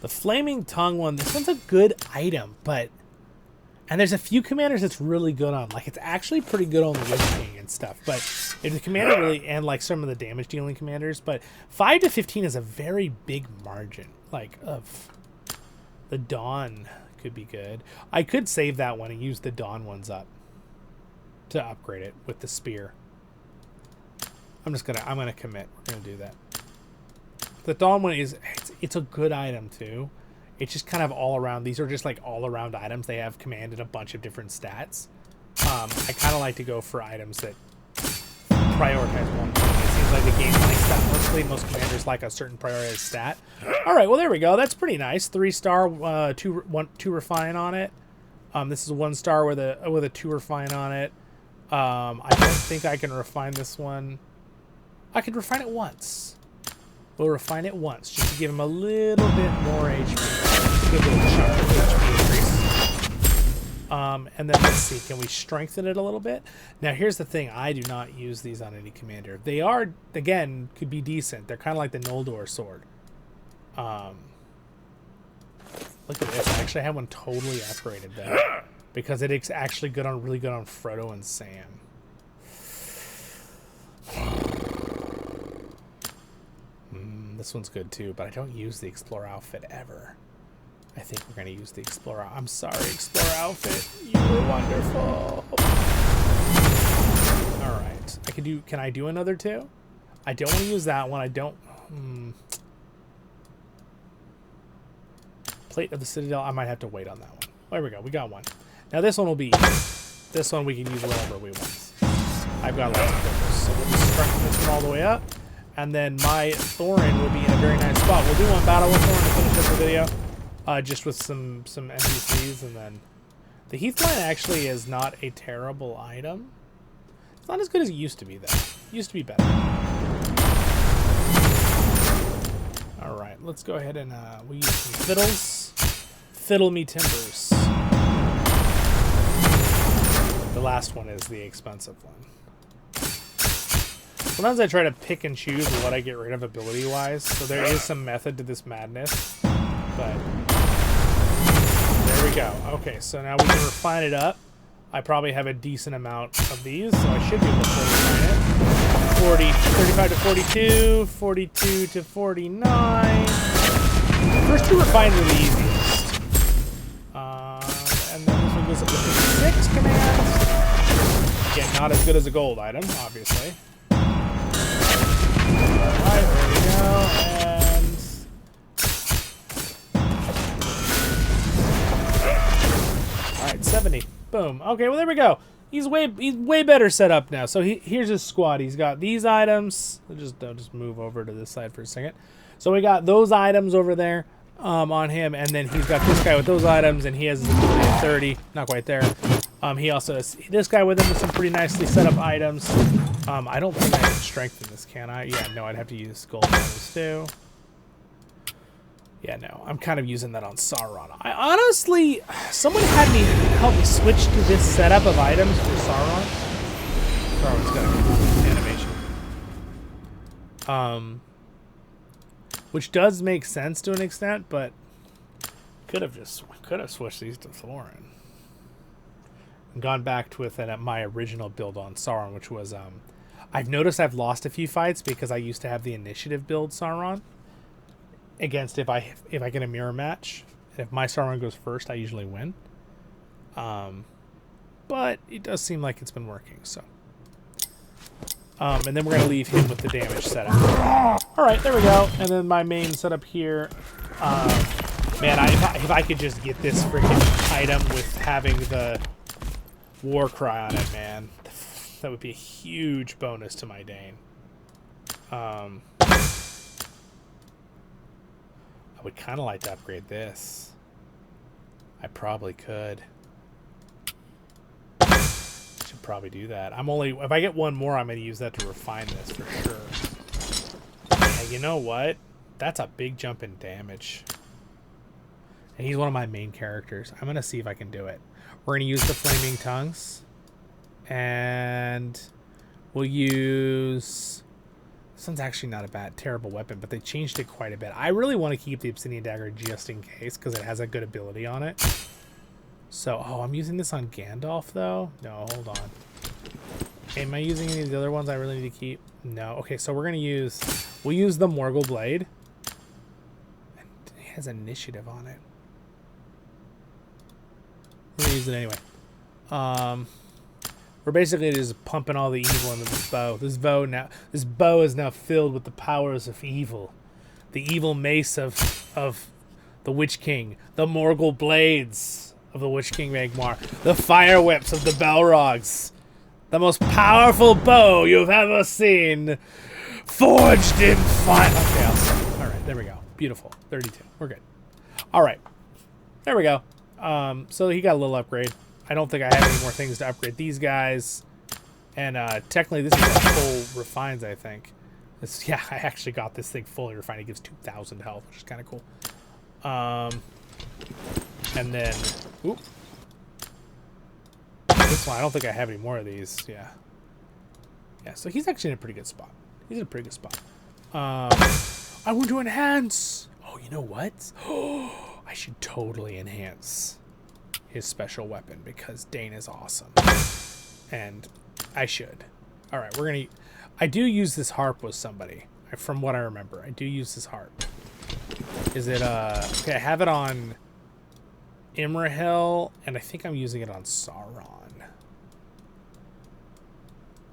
The Flaming Tongue one, this one's a good item, but... And there's a few commanders that's really good on. Like, it's actually pretty good on the Witch King and stuff. But if the commander really... And, like, some of the damage-dealing commanders. But 5 to 15 is a very big margin. Like, of... The Dawn could be good. I could save that one and use the Dawn ones up. To upgrade it with the Spear. I'm gonna commit. We're gonna do that. The Dawn one is, it's a good item too. It's just kind of all around. These are just like all around items. They have command in a bunch of different stats. I kind of like to go for items that prioritize one thing. It seems like the game likes that mostly. Most commanders like a certain prioritized stat. All right, well there we go. That's pretty nice. 3-star, 2 refine on it. This is a 1-star with a 2 refine on it. I don't think I can refine this one. I could refine it once. We'll refine it once, just to give him a little bit more HP. Give a little chunk of HP increase. And then let's see, can we strengthen it a little bit? Now here's the thing, I do not use these on any commander. They are, again, could be decent. They're kind of like the Noldor sword. Look at this, I actually have one totally upgraded though. Because it's actually good on, really good on Frodo and Sam. This one's good too, but I don't use the Explorer outfit ever. I think we're going to use the Explorer. I'm sorry, Explorer outfit. You were wonderful. All right. Can I do another 2? I don't want to use that one. I don't. Plate of the Citadel. I might have to wait on that one. There we go. We got one. Now this one will be easy. This one we can use whatever we want. I've got lots of purpose. So we'll just strengthen this one all the way up. And then my Thorin will be in a very nice spot. We'll do one battle with Thorin to finish up the video. Just with some NPCs, and then... The Heathline actually is not a terrible item. It's not as good as it used to be, though. It used to be better. Alright, let's go ahead and we'll use some fiddles. Fiddle me timbers. The last one is the expensive one. Sometimes I try to pick and choose what I get rid of ability-wise, so there is some method to this madness, but there we go. Okay, so now we can refine it up. I probably have a decent amount of these, so I should be able to refine it. 35 to 42, 42 to 49. The first 2 refines are the easiest. And then this one goes up to 56 commands. Again, not as good as a gold item, obviously. Alright, there we go, and... Alright, 70. Boom. Okay, well there we go. He's way better set up now. So here's his squad. He's got these items. I'll just move over to this side for a second. So we got those items over there on him, and then he's got this guy with those items, and he has his ability at 30. Not quite there. He also has this guy with him with some pretty nicely set up items. I don't think I can strengthen this, can I? Yeah, no, I'd have to use gold items too. Yeah, no, I'm kind of using that on Sauron. I honestly, someone had me help me switch to this setup of items for Sauron. Sauron's got an animation. Which does make sense to an extent, but could have switched these to Thorin. And gone back with my original build on Sauron, which was, I've noticed I've lost a few fights because I used to have the initiative build Sauron. Against if I get a mirror match, if my Sauron goes first, I usually win. But it does seem like it's been working. So, and then we're gonna leave him with the damage setup. All right, there we go. And then my main setup here. Man, if I could just get this freaking item with having the war cry on it, man, that would be a huge bonus to my Dane. I would kind of like to upgrade this. I probably could. Should probably do that. If I get one more, I'm going to use that to refine this for sure. And you know what? That's a big jump in damage. And he's one of my main characters. I'm going to see if I can do it. We're going to use the Flaming Tongues. And we'll use... This one's actually not a terrible weapon, but they changed it quite a bit. I really want to keep the Obsidian Dagger just in case, because it has a good ability on it. So, I'm using this on Gandalf, though? No, hold on. Am I using any of the other ones I really need to keep? No. Okay, so we'll use the Morgul Blade. And it has initiative on it. We're going to use it anyway. We're basically just pumping all the evil into this bow. This bow is now filled with the powers of evil. The evil mace of the Witch King. The Morgul blades of the Witch King Magmar. The fire whips of the Balrogs. The most powerful bow you've ever seen. Forged in fire. Okay, I'll stop. All right, there we go. Beautiful. 32. We're good. All right. There we go. So he got a little upgrade. I don't think I have any more things to upgrade these guys. And technically this is a full refines, I think. Yeah, I actually got this thing fully refined. It gives 2,000 health, which is kind of cool. And then... Oop. This one, I don't think I have any more of these. Yeah. Yeah, so he's actually in a pretty good spot. He's in a pretty good spot. I want to enhance! Oh, you know what? Oh, I should totally enhance his special weapon because Dane is awesome. And I should. Alright, we're gonna... I do use this harp with somebody. From what I remember, I do use this harp. Is it, okay, I have it on Imrahil, and I think I'm using it on Sauron.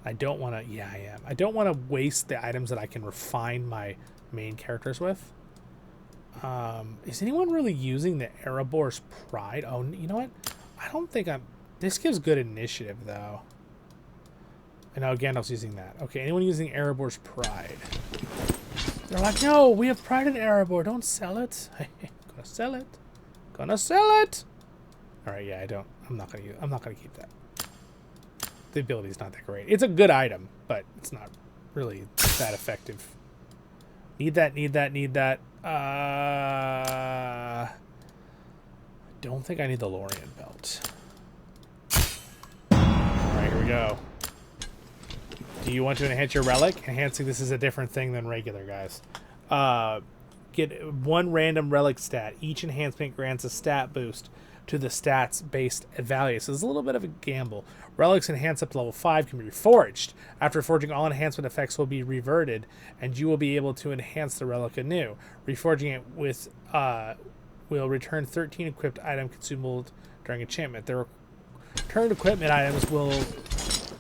I don't want to... Yeah, I am. I don't want to waste the items that I can refine my main characters with. Is anyone really using the Erebor's Pride? Oh, you know what? I don't think I'm... This gives good initiative, though. And now Gandalf's using that. Okay, anyone using Erebor's Pride? They're like, no, we have Pride in Erebor. Don't sell it. Gonna sell it. Gonna sell it. All right, yeah, I don't... I'm not gonna keep that. The ability's not that great. It's a good item, but it's not really that effective. Need that, need that, need that. I don't think I need the Lorien belt. Alright, here we go. Do you want to enhance your relic? Enhancing this is a different thing than regular, guys. Get one random relic stat. Each enhancement grants a stat boost to the stats-based value. So it's a little bit of a gamble. Relics enhanced up to level 5 can be reforged. After forging, all enhancement effects will be reverted, and you will be able to enhance the relic anew. Reforging it with will return 13 equipped item consumables during enchantment. The returned equipment items will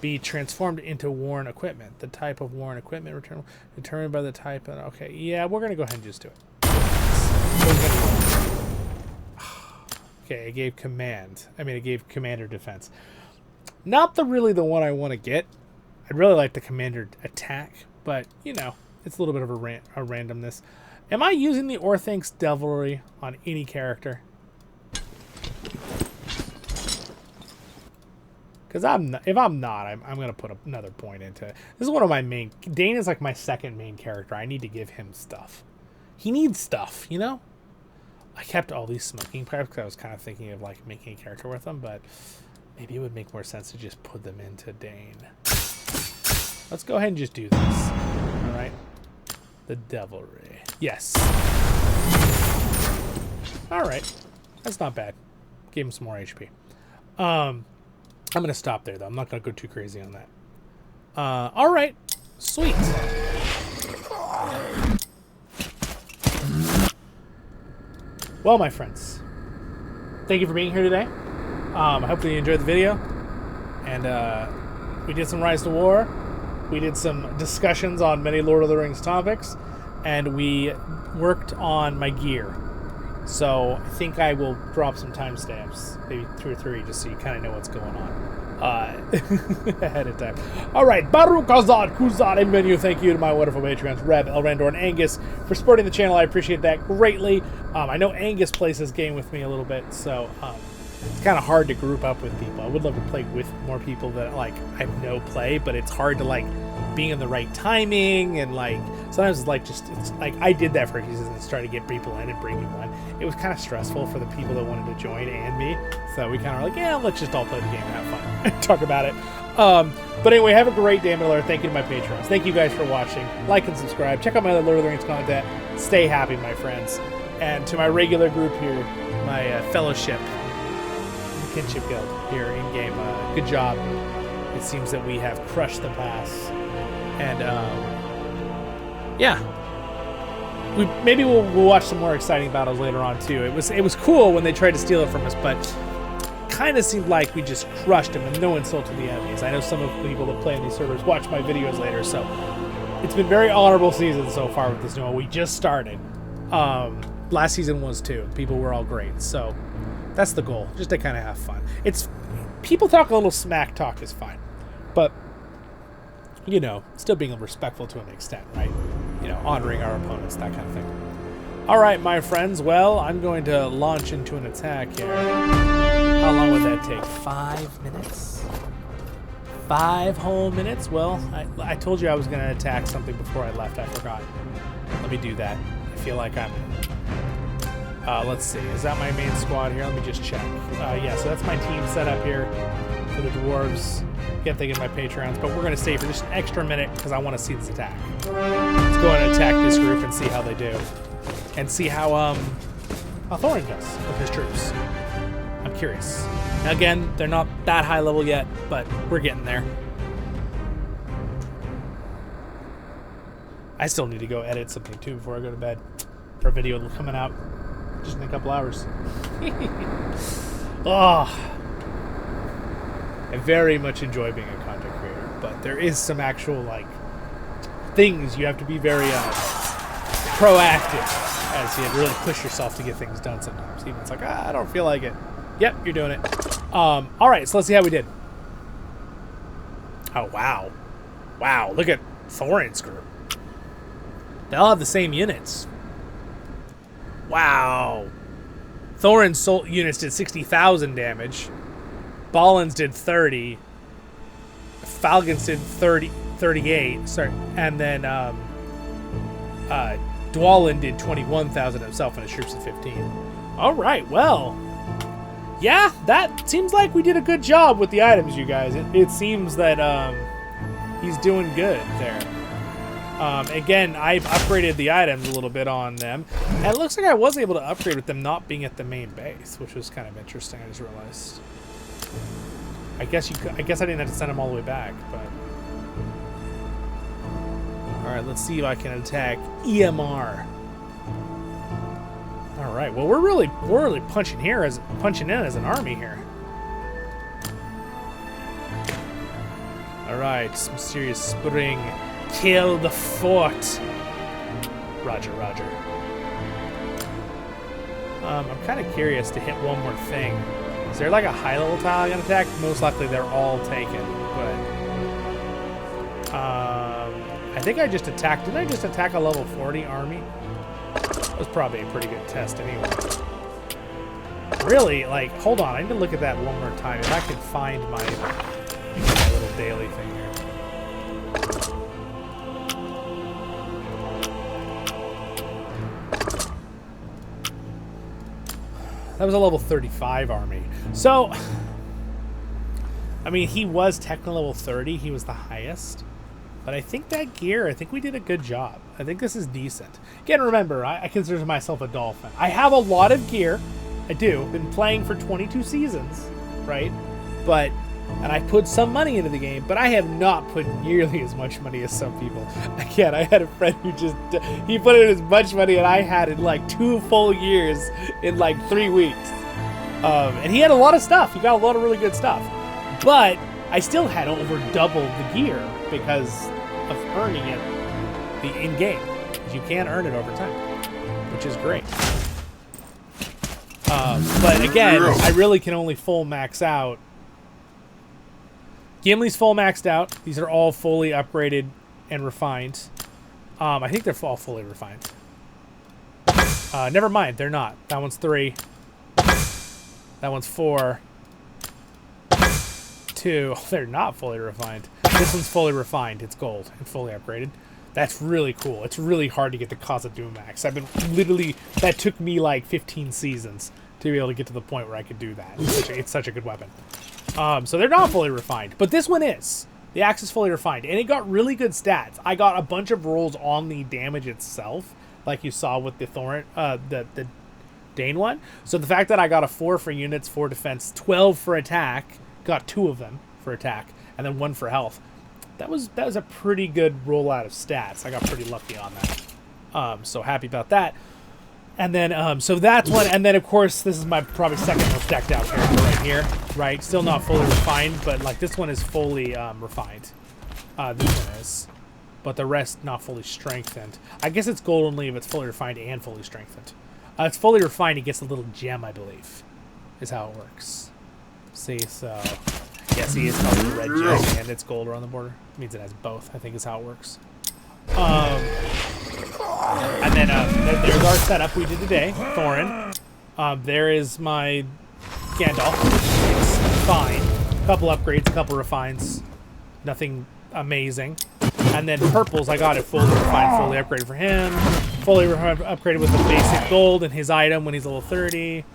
be transformed into worn equipment. The type of worn equipment determined by the type. Okay, yeah, we're gonna go ahead and just do it. Okay, it gave command. I mean, it gave commander defense. Not really the one I want to get. I'd really like the commander attack, but, you know, it's a little bit of a randomness. Am I using the Orthancs Devilry on any character? Because if I'm not, I'm going to put another point into it. This is one of my main... Dane is like my second main character. I need to give him stuff. He needs stuff, you know? I kept all these smoking pipes because I was kind of thinking of like making a character with them, but maybe it would make more sense to just put them into Dane. Let's go ahead and just do this. All right. The Devilry. Yes. All right. That's not bad. Gave him some more HP. I'm going to stop there, though. I'm not going to go too crazy on that. All right. Sweet. Well, my friends, thank you for being here today. Hopefully you enjoyed the video. And we did some Rise to War. We did some discussions on many Lord of the Rings topics. And we worked on my gear. So I think I will drop some timestamps, maybe 2 or 3, just so you kind of know what's going on ahead of time. All right, Baruch Azad, Kuzad, and Menu. Thank you to my wonderful patrons, Reb, Elraandor, and Angus, for supporting the channel. I appreciate that greatly. I know Angus plays this game with me a little bit, so it's kind of hard to group up with people. I would love to play with more people that like I know play, but it's hard to like being in the right timing, and like sometimes it's like it's like I did that for a few seasons, try to get people in and bring you on. It was kind of stressful for the people that wanted to join and me, so we kind of were like, yeah, let's just all play the game and have fun and talk about it. But anyway, have a great day, Middle Earth. Thank you to my patrons. Thank you guys for watching. Like and subscribe. Check out my other Lord of the Rings content. Stay happy, my friends. And to my regular group here, my fellowship, kinship guild here in game. Good job. It seems that we have crushed the pass, and yeah, maybe we'll watch some more exciting battles later on too. It was cool when they tried to steal it from us, but kind of seemed like we just crushed them, and no insult to the enemies. I know some of the people that play in these servers watch my videos later, so it's been very honorable season so far with this new one. We just started. Last season was too. People were all great, so. That's the goal, just to kind of have fun. It's people talk a little smack talk is fine, but you know, still being respectful to an extent, right? You know, honoring our opponents, that kind of thing. All right, my friends. Well, I'm going to launch into an attack here. How long would that take? 5 minutes? 5 whole minutes? Well, I told you I was going to attack something before I left. I forgot. Let me do that. I feel like I'm. Let's see. Is that my main squad here? Let me just check. Yeah, so that's my team set up here for the dwarves. Again, thank you to my patrons, but we're going to stay for just an extra minute because I want to see this attack. Let's go and attack this group and see how they do, and see how Thorin does with his troops. I'm curious. Now, again, they're not that high level yet, but we're getting there. I still need to go edit something too before I go to bed for a video coming out. Just in a couple hours. Oh, I very much enjoy being a content creator, but there is some actual like things you have to be very proactive as you really push yourself to get things done sometimes. Even it's like, I don't feel like it. Yep, you're doing it. All right, so let's see how we did. Oh, wow. Wow, look at Thorin's group. They all have the same units. Wow. Thorin's units did 60,000 damage. Balin's did 30. Falcon's did 38. Sorry. And then Dwalin did 21,000 himself and his troops at 15. All right, well. Yeah, that seems like we did a good job with the items, you guys. It seems that he's doing good there. Again, I've upgraded the items a little bit on them, and it looks like I was able to upgrade with them not being at the main base, which was kind of interesting. I just realized. I guess I didn't have to send them all the way back, but all right. Let's see if I can attack EMR. All right. Well, we're really punching in as an army here. All right. Some serious spring. Kill the fort. Roger, roger. I'm kind of curious to hit one more thing. Is there like a high level tile I can attack? Most likely they're all taken, but I think I just attacked. Didn't I just attack a level 40 army? That was probably a pretty good test anyway. Really, like, hold on. I need to look at that one more time. If I can find my little daily thing here. That was a level 35 army. So, I mean, he was technically level 30. He was the highest. But I think that gear, I think we did a good job. I think this is decent. Again, remember, I consider myself a dolphin. I have a lot of gear. I do. Been playing for 22 seasons, right? But, and I put some money into the game, but I have not put nearly as much money as some people. Again, I had a friend who just, he put in as much money as I had in like 2 full years in like 3 weeks. And he had a lot of stuff. He got a lot of really good stuff. But I still had over double the gear because of earning it the in-game. You can earn it over time, which is great. But again, I really can only full max out. Gimli's full maxed out. These are all fully upgraded and refined. I think they're all fully refined. Never mind, they're not. That one's 3. That one's 4. 2. They're not fully refined. This one's fully refined. It's gold and fully upgraded. That's really cool. It's really hard to get the Khazad-dûm max. I've been literally, that took me like 15 seasons to be able to get to the point where I could do that. It's such a good weapon. So they're not fully refined, but this one is. The axe is fully refined, and it got really good stats. I got a bunch of rolls on the damage itself, like you saw with the Thorin, the Dane one. So the fact that I got a 4 for units, 4 defense, 12 for attack, got 2 of them for attack, and then 1 for health. That was a pretty good rollout of stats. I got pretty lucky on that. So happy about that. And then, so that's one. And then, of course, this is my probably second most decked out character right here. Right? Still not fully refined, but like this one is fully refined. This one is. But the rest not fully strengthened. I guess it's gold only if it's fully refined and fully strengthened. It's fully refined, it gets a little gem, I believe, is how it works. See, so... Yeah, see, it's called the red gem, and it's gold around the border. It means it has both, I think is how it works. And then there's our setup we did today, Thorin. There is my Gandalf. It's fine. A couple upgrades, a couple refines. Nothing amazing. And then purples, I got it fully refined, fully upgraded for him. Fully upgraded with the basic gold and his item when he's level 30.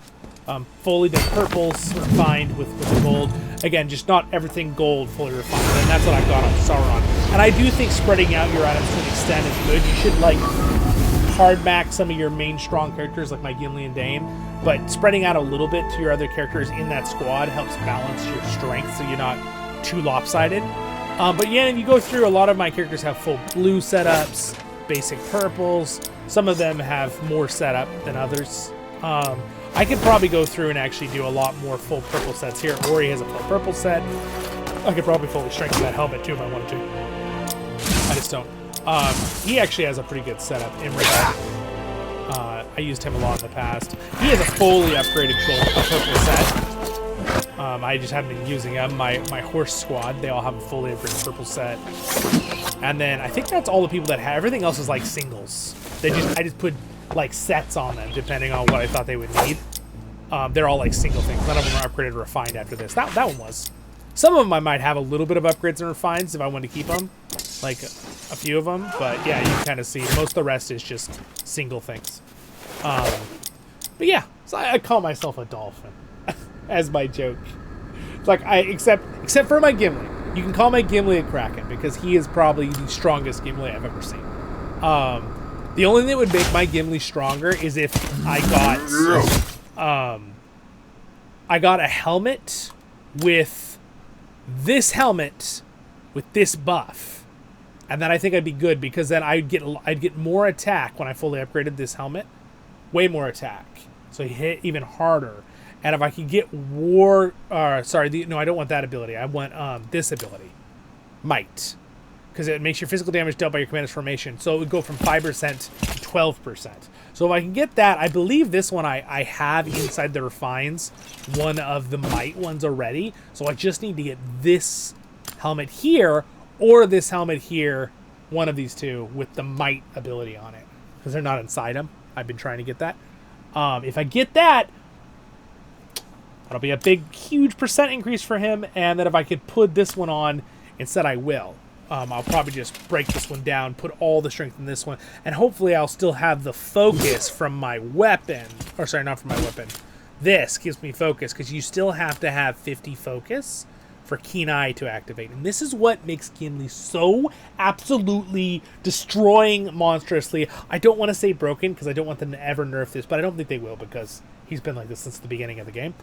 Fully done purples, refined with the gold. Again, just not everything gold, fully refined. And that's what I got on Sauron. And I do think spreading out your items to an extent is good. You should, like, hard max some of your main strong characters, like my Gimli and Dane. But spreading out a little bit to your other characters in that squad helps balance your strength so you're not too lopsided. But yeah, and you go through, a lot of my characters have full blue setups, basic purples. Some of them have more setup than others. I could probably go through and actually do a lot more full purple sets here. Ori has a full purple set. I could probably fully strengthen that helmet too if I wanted to. I just don't. He actually has a pretty good setup in regard. I used him a lot in the past. He has a fully upgraded purple set. I just haven't been using them. My horse squad, they all have a fully upgraded purple set. And then I think that's all the people that have. Everything else is like singles. I just put like sets on them depending on what I thought they would need. They're all like single things. None of them are upgraded or refined after this. That one was. Some of them I might have a little bit of upgrades and refines if I want to keep them. Like a few of them. But yeah, you can kind of see most of the rest is just single things. But yeah, so I call myself a dolphin as my joke. It's like except for my Gimli. You can call my Gimli a Kraken because he is probably the strongest Gimli I've ever seen. The only thing that would make my Gimli stronger is if I got a helmet with this helmet with this buff, and then I think I'd be good because then I'd get more attack when I fully upgraded this helmet, way more attack, so he hit even harder. And if I could get no, I don't want that ability. I want this ability, Might. Because it makes your physical damage dealt by your commander's formation. So it would go from 5% to 12%. So if I can get that, I believe this one I have inside the refines, one of the Might ones already. So I just need to get this helmet here, or this helmet here, one of these two, with the Might ability on it. Because they're not inside them. I've been trying to get that. If I get that, that'll be a big, huge percent increase for him. And then if I could put this one on, instead I will. I'll probably just break this one down, put all the strength in this one, and hopefully I'll still have the focus from my weapon. Or sorry, not from my weapon. This gives me focus because you still have to have 50 focus for Keen Eye to activate. And this is what makes Gimli so absolutely destroying monstrously. I don't want to say broken because I don't want them to ever nerf this, but I don't think they will because he's been like this since the beginning of the game.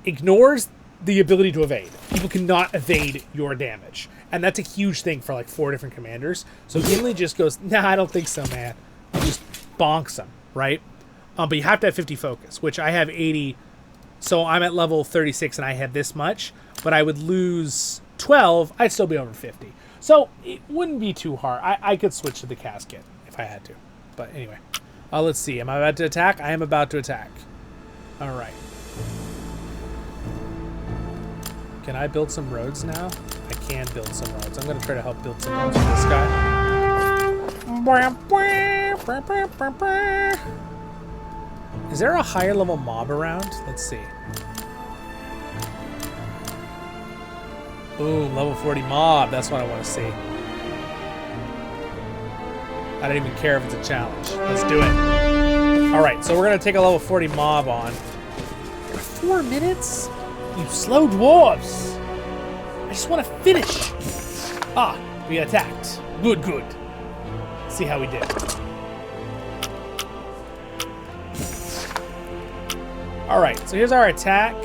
Ignores the ability to evade. People cannot evade your damage. And that's a huge thing for like 4 different commanders. So Gimli just goes, nah, I don't think so, man. He just bonks them, right? But you have to have 50 focus, which I have 80. So I'm at level 36 and I have this much. But I would lose 12. I'd still be over 50. So it wouldn't be too hard. I could switch to the casket if I had to. But anyway. Let's see. Am I about to attack? I am about to attack. All right. Can I build some roads now? I can build some roads. I'm going to try to help build some roads with this guy. Is there a higher level mob around? Let's see. Boom, level 40 mob. That's what I want to see. I don't even care if it's a challenge. Let's do it. All right, so we're going to take a level 40 mob on. 4 minutes? You slow dwarves. I just want to finish. Ah, we attacked. Good, good. See how we did. All right, so here's our attack.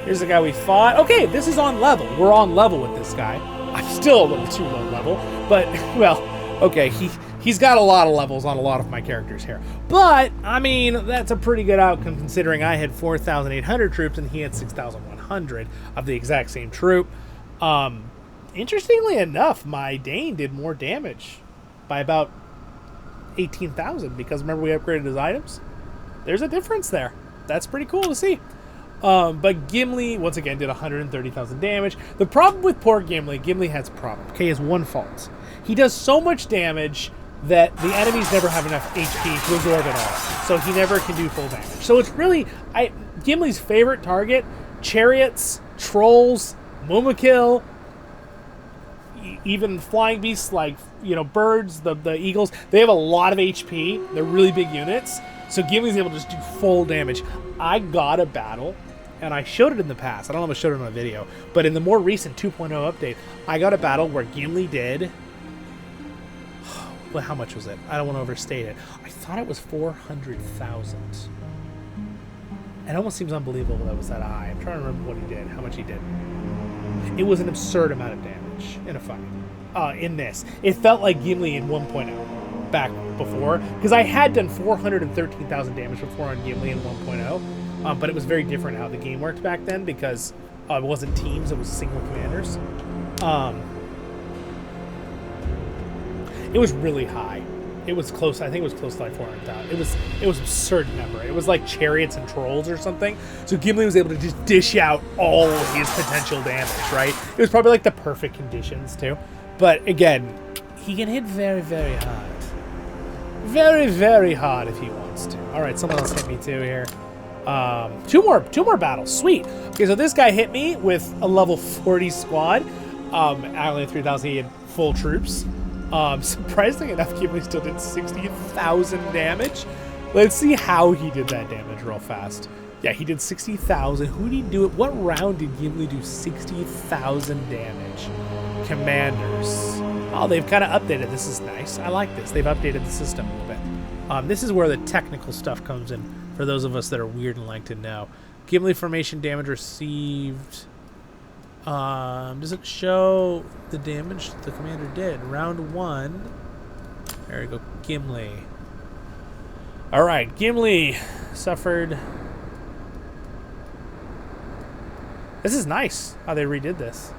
Here's the guy we fought. Okay, this is on level. We're on level with this guy. I'm still a little too low level, but, well, okay, he's got a lot of levels on a lot of my characters here. But, I mean, that's a pretty good outcome considering I had 4,800 troops and he had 6,100 of the exact same troop. Interestingly enough, my Dane did more damage by about 18,000 because remember we upgraded his items? There's a difference there. That's pretty cool to see. But Gimli, once again, did 130,000 damage. The problem with poor Gimli has a problem. Okay, he has one fault. He does so much damage that the enemies never have enough HP to absorb it all. So he never can do full damage. So it's really, Gimli's favorite target, chariots, trolls, Mumakil, even flying beasts like, you know, birds, the eagles. They have a lot of HP. They're really big units. So Gimli's able to just do full damage. I got a battle, and I showed it in the past. I don't know if I showed it in my video, but in the more recent 2.0 update, I got a battle where Gimli did... Well, how much was it? I don't want to overstate it. I thought it was 400,000. It almost seems unbelievable that it was that high. I'm trying to remember what he did, how much he did. It was an absurd amount of damage in a fight. In this. It felt like Gimli in 1.0. Back before, because I had done 413,000 damage before on Gimli in 1.0, but it was very different how the game worked back then because it wasn't teams, it was single commanders. It was really high. It was close. I think it was close to like 400,000. It was an absurd number. It was like chariots and trolls or something. So Gimli was able to just dish out all of his potential damage. Right? It was probably like the perfect conditions too. But again, he can hit very, very hard. Very, very hard if he wants to. All right, someone else hit me too here. Two more battles. Sweet. Okay, so this guy hit me with a level 40 squad. I only had 3,000. He had full troops. Surprisingly enough, Gimli still did 60,000 damage. Let's see how he did that damage real fast. Yeah, he did 60,000. Who did he do it? What round did Gimli do 60,000 damage? Commanders. Oh, they've kind of updated. This is nice. I like this. They've updated the system a little bit. This is where the technical stuff comes in for those of us that are weird and like to know. Gimli formation damage received. Does it show the damage the commander did? Round 1. There we go. Gimli. All right. Gimli suffered. This is nice how they redid this.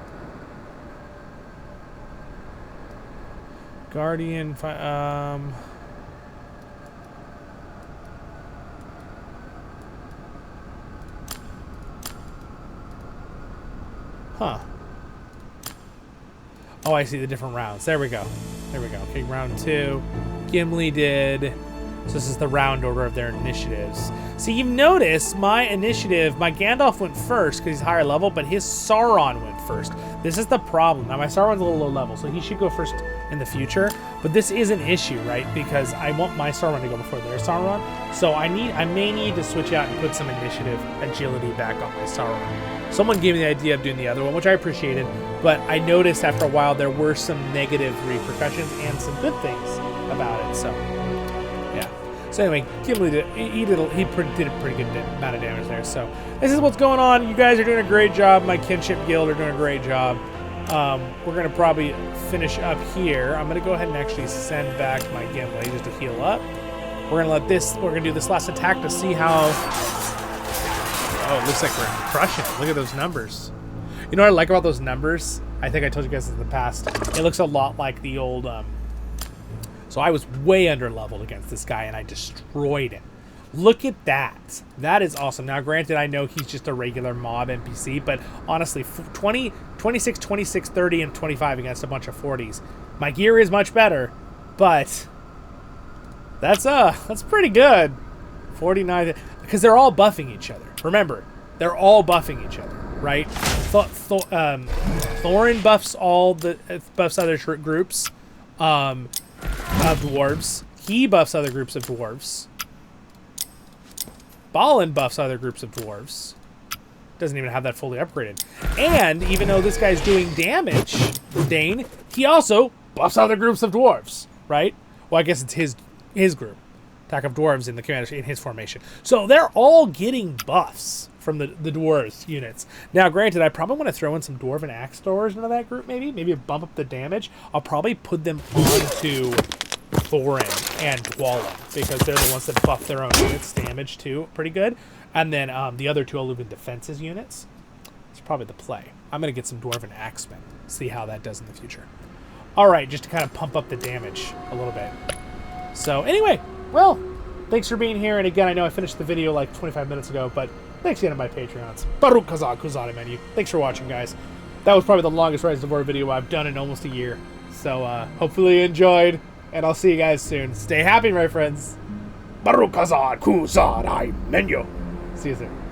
Guardian, huh. Oh, I see the different rounds. There we go. There we go. Okay, round 2. Gimli did. So this is the round order of their initiatives. So you've noticed my initiative, my Gandalf went first because he's higher level, but his Sauron went first. This is the problem. Now my Sauron's a little low level, so he should go first in the future. But this is an issue, right? Because I want my Sauron to go before their Sauron. So I may need to switch out and put some initiative agility back on my Sauron. Someone gave me the idea of doing the other one, which I appreciated, but I noticed after a while there were some negative repercussions and some good things about it. So yeah. So anyway, Gimli did a pretty good amount of damage there. So this is what's going on. You guys are doing a great job. My kinship guild are doing a great job. We're gonna probably finish up here. I'm gonna go ahead and actually send back my Gimli just to heal up. We're gonna do this last attack to see how. Oh, it looks like we're crushing it. Look at those numbers. You know what I like about those numbers? I think I told you guys in the past. It looks a lot like the old. So I was way under leveled against this guy and I destroyed him. Look at that. That is awesome. Now, granted, I know he's just a regular mob NPC, but honestly, 20, 26, 26, 30, and 25 against a bunch of 40s. My gear is much better, but that's pretty good. 49, because they're all buffing each other. Remember, they're all buffing each other, right? Thorin buffs other groups of dwarves. He buffs other groups of dwarves. Balin buffs other groups of dwarves. Doesn't even have that fully upgraded. And even though this guy's doing damage, Dane, he also buffs other groups of dwarves, right? Well, I guess it's his group. Attack of dwarves in the commander in his formation. So they're all getting buffs from the dwarves units. Now, granted, I probably want to throw in some Dwarven Axe Guards into that group, maybe bump up the damage. I'll probably put them onto Thorin and Zollin because they're the ones that buff their own units damage too, pretty good. And then the other two I'll leave in defenses units. It's probably the play. I'm going to get some Dwarven Axemen, see how that does in the future. All right, just to kind of pump up the damage a little bit. So anyway, well, thanks for being here. And again, I know I finished the video like 25 minutes ago, but thanks again to my Patreons. Baruch Kazak Kuzari menu. Thanks for watching, guys. That was probably the longest RiseToWar video I've done in almost a year. So hopefully you enjoyed, and I'll see you guys soon. Stay happy, my friends. Baruch Kazak Kuzari menu. See you soon.